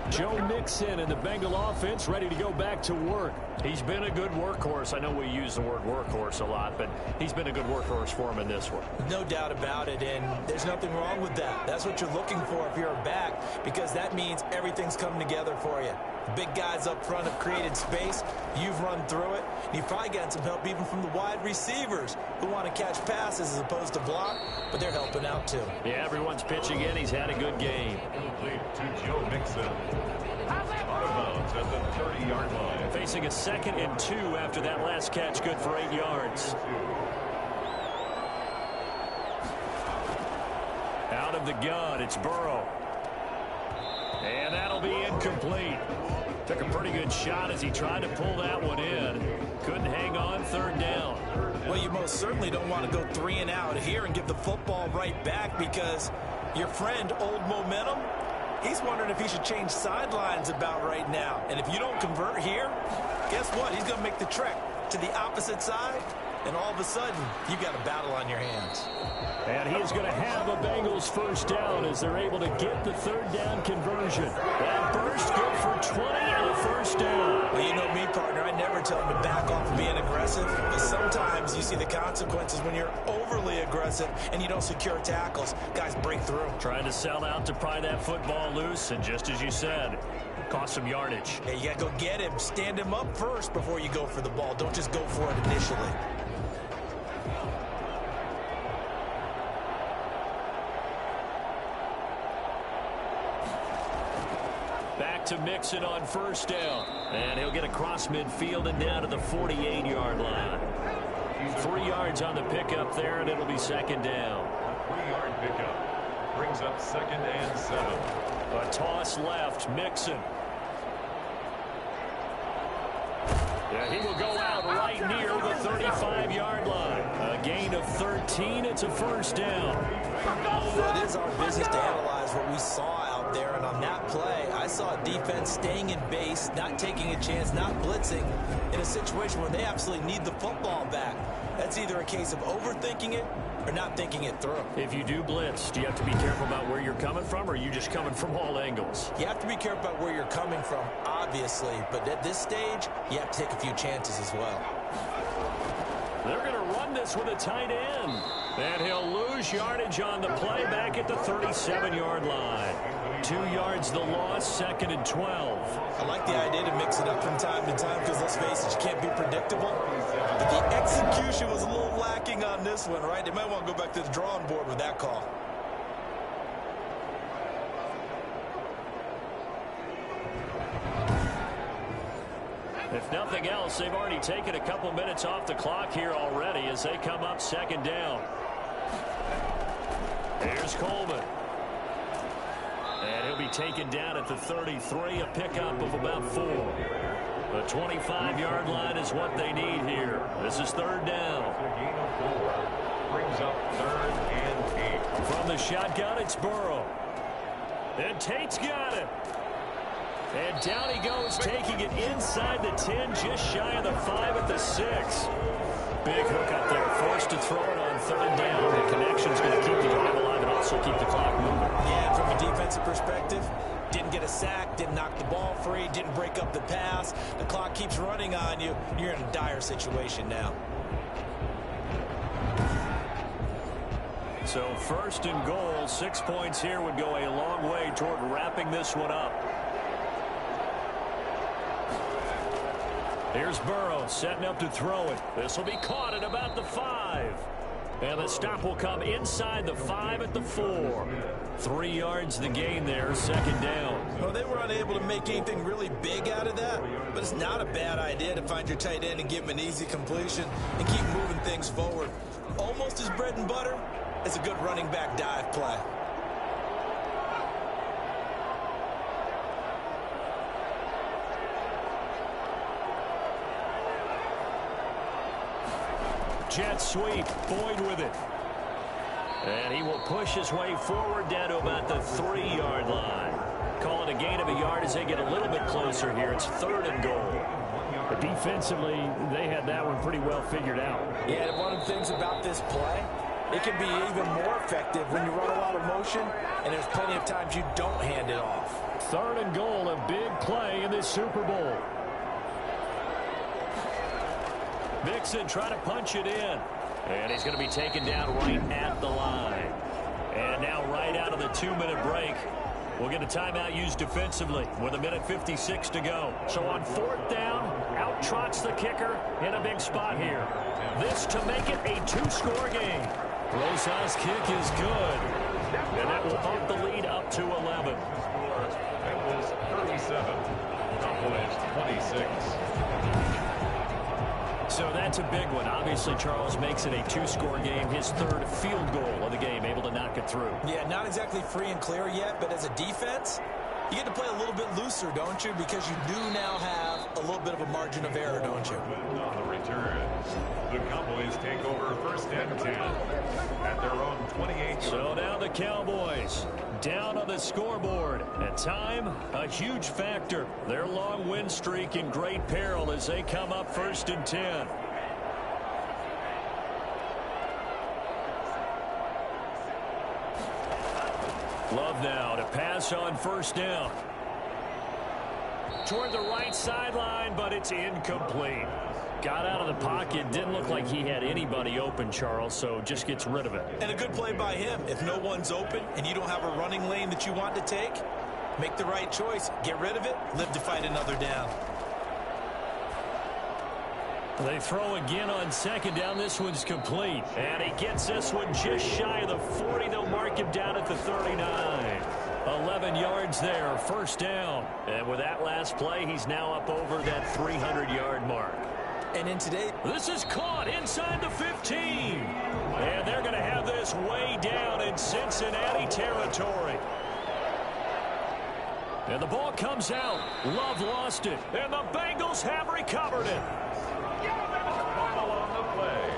Joe Mixon and the Bengal offense ready to go back to work. He's been a good workhorse. I know we use the word workhorse a lot, but he's been a good workhorse for him in this one. No doubt about it, and there's nothing wrong with that. That's what you're looking for if you're a back, because that means everything's coming together for you. The big guys up front have created space. You've run through it. And you've probably gotten some help even from the wide receivers who want to catch passes as opposed to block, but they're helping out too. Yeah, everyone's pitching in. He's had a good game. Complete to Joe Mixon. Out of bounds at the 30-yard line. Facing a 2nd and 2 after that last catch, good for 8 yards. Out of the gun, it's Burrow. And that'll be incomplete. Took a pretty good shot as he tried to pull that one in. Couldn't hang on 3rd down. Well, you most certainly don't want to go 3 and out here and give the football right back, because your friend, Old Momentum, he's wondering if he should change sidelines about right now. And if you don't convert here, guess what? He's going to make the trek to the opposite side, and all of a sudden, you've got a battle on your hands. And he's going to have a Bengals 1st down as they're able to get the 3rd down conversion. That burst good for 20 and a 1st down. Well, you know me, partner. I never tell him to back off of being aggressive, but sometimes you see the consequences when you're overly aggressive and you don't secure tackles. Guys break through. Trying to sell out to pry that football loose, and just as you said, cost some yardage. Yeah, you got to go get him. Stand him up first before you go for the ball. Don't just go for it initially. Back to Mixon on 1st down. And he'll get across midfield and down to the 48-yard line. 3 yards on the pickup there, and it'll be 2nd down. 3-yard pickup brings up 2nd and 7. A toss left, Mixon. Yeah, he will go out right near the 35-yard line. A gain of 13. It's a 1st down. Well, it is our business to analyze what we saw out there, and on that play, I saw a defense staying in base, not taking a chance, not blitzing, in a situation where they absolutely need the football back. That's either a case of overthinking it or not thinking it through. If you do blitz, do you have to be careful about where you're coming from, or are you just coming from all angles? You have to be careful about where you're coming from, obviously, but at this stage, you have to take a few chances as well. They're going to run this with a tight end. And he'll lose yardage on the play back at the 37-yard line. 2 yards the loss, 2nd and 12. I like the idea to mix it up from time to time because, let's face it, you can't be predictable. But the execution was a little lacking on this one, right? They might want to go back to the drawing board with that call. If nothing else, they've already taken a couple minutes off the clock here already as they come up 2nd down. Here's Coleman. And he'll be taken down at the 33, a pickup of about 4. The 25-yard line is what they need here. This is 3rd down. A gain of 4 brings up 3rd and 8. From the shotgun, it's Burrow. And Tate's got it. And down he goes, taking it inside the 10, just shy of the 5 at the 6. Big hook up there, forced to throw it on 3rd down. The connection's going to keep the drive alive and also keep the clock moving. Yeah, and from a defensive perspective, didn't get a sack, didn't knock the ball free, didn't break up the pass. The clock keeps running on you. You're in a dire situation now. So 1st and goal, 6 points here would go a long way toward wrapping this one up. Here's Burrow setting up to throw it. This will be caught at about the 5. And the stop will come inside the 5 at the 4. 3 yards the gain there, 2nd down. Well, they were unable to make anything really big out of that, but it's not a bad idea to find your tight end and give him an easy completion and keep moving things forward. Almost as bread and butter as a good running back dive play. Jet sweep, Boyd with it. And he will push his way forward down to about the 3-yard line. Call it a gain of a yard as they get a little bit closer here. It's 3rd and goal. But defensively, they had that one pretty well figured out. Yeah, and one of the things about this play, it can be even more effective when you run a lot of motion, and there's plenty of times you don't hand it off. 3rd and goal, a big play in this Super Bowl. Mixon trying to punch it in. And he's going to be taken down right at the line. And now right out of the 2-minute break, we'll get a timeout used defensively with 1:56 to go. So on 4th down, out trots the kicker in a big spot here. This to make it a 2-score game. Rosas' kick is good. And that will bump the lead up to 11. That was 37. Cowboys 26. So that's a big one. Obviously, Charles makes it a 2-score game. His 3rd field goal of the game, able to knock it through. Yeah, not exactly free and clear yet, but as a defense, you get to play a little bit looser, don't you? Because you do now have a little bit of a margin of error, don't you? On the return, the Cowboys take over 1st and 10 at their own 28. So now the Cowboys down on the scoreboard. And time, a huge factor. Their long win streak in great peril as they come up 1st and 10. Love now to pass on 1st down. Toward the right sideline, but it's incomplete. Got out of the pocket. Didn't look like he had anybody open, Charles, so just gets rid of it. And a good play by him. If no one's open and you don't have a running lane that you want to take, make the right choice. Get rid of it. Live to fight another down. They throw again on 2nd down. This one's complete. And he gets this one just shy of the 40. They'll mark him down at the 39. 11 yards there, 1st down. And with that last play, he's now up over that 300-yard mark. And in today, this is caught inside the 15. And they're going to have this way down in Cincinnati territory. And the ball comes out. Love lost it. And the Bengals have recovered it.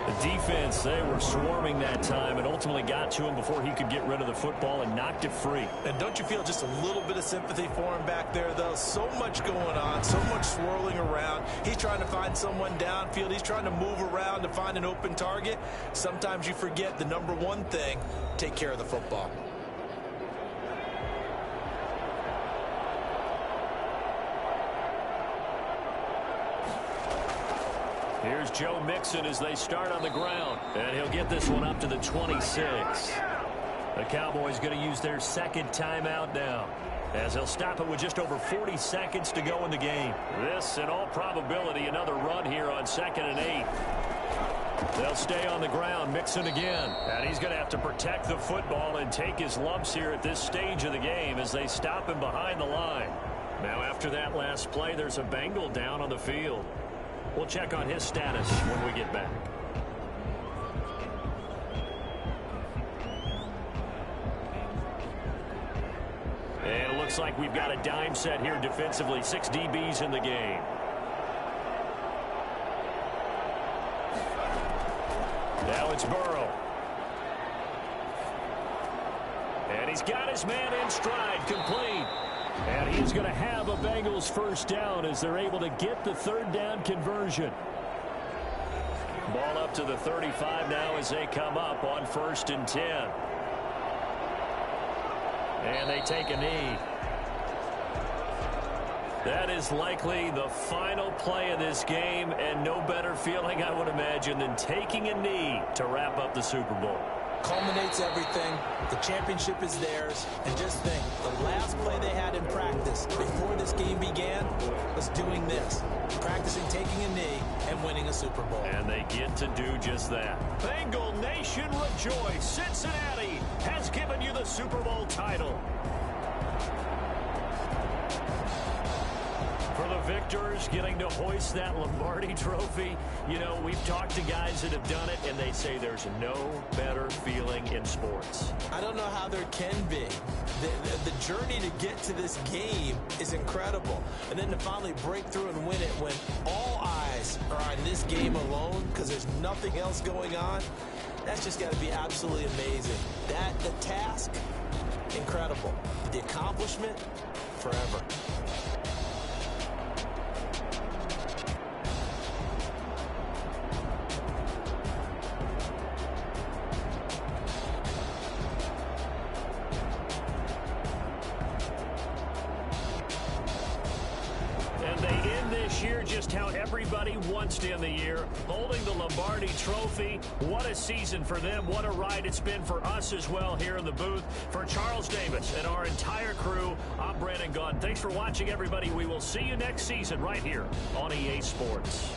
The defense, they were swarming that time and ultimately got to him before he could get rid of the football and knocked it free. And don't you feel just a little bit of sympathy for him back there, though? So much going on, so much swirling around. He's trying to find someone downfield. He's trying to move around to find an open target. Sometimes you forget the number one thing, take care of the football. Here's Joe Mixon as they start on the ground. And he'll get this one up to the 26. The Cowboys going to use their 2nd timeout now, as they'll stop it with just over 40 seconds to go in the game. This, in all probability, another run here on 2nd and 8. They'll stay on the ground. Mixon again. And he's going to have to protect the football and take his lumps here at this stage of the game as they stop him behind the line. Now, after that last play, there's a Bengal down on the field. We'll check on his status when we get back. And it looks like we've got a dime set here defensively. 6 DBs in the game. Now it's Burrow. And he's got his man in stride, complete. And he's going to have a Bengals first down as they're able to get the third down conversion. Ball up to the 35 now as they come up on 1st and 10. And they take a knee. That is likely the final play of this game, and no better feeling, I would imagine, than taking a knee to wrap up the Super Bowl. Culminates everything. The championship is theirs. And just think, the last play they had in practice before this game began was doing this. Practicing taking a knee and winning a Super Bowl. And they get to do just that. Bengal Nation rejoice. Cincinnati has given you the Super Bowl title. For the victors, getting to hoist that Lombardi trophy, you know, we've talked to guys that have done it, and they say there's no better feeling in sports. I don't know how there can be. The journey to get to this game is incredible. And then to finally break through and win it when all eyes are on this game alone because there's nothing else going on, that's just got to be absolutely amazing. The task, incredible. The accomplishment, forever. Just how everybody wants to end the year, holding the Lombardi trophy. What a season for them. What a ride it's been for us as well here in the booth. For Charles Davis and our entire crew, I'm Brandon Gaudin. Thanks for watching, everybody. We will see you next season right here on EA Sports.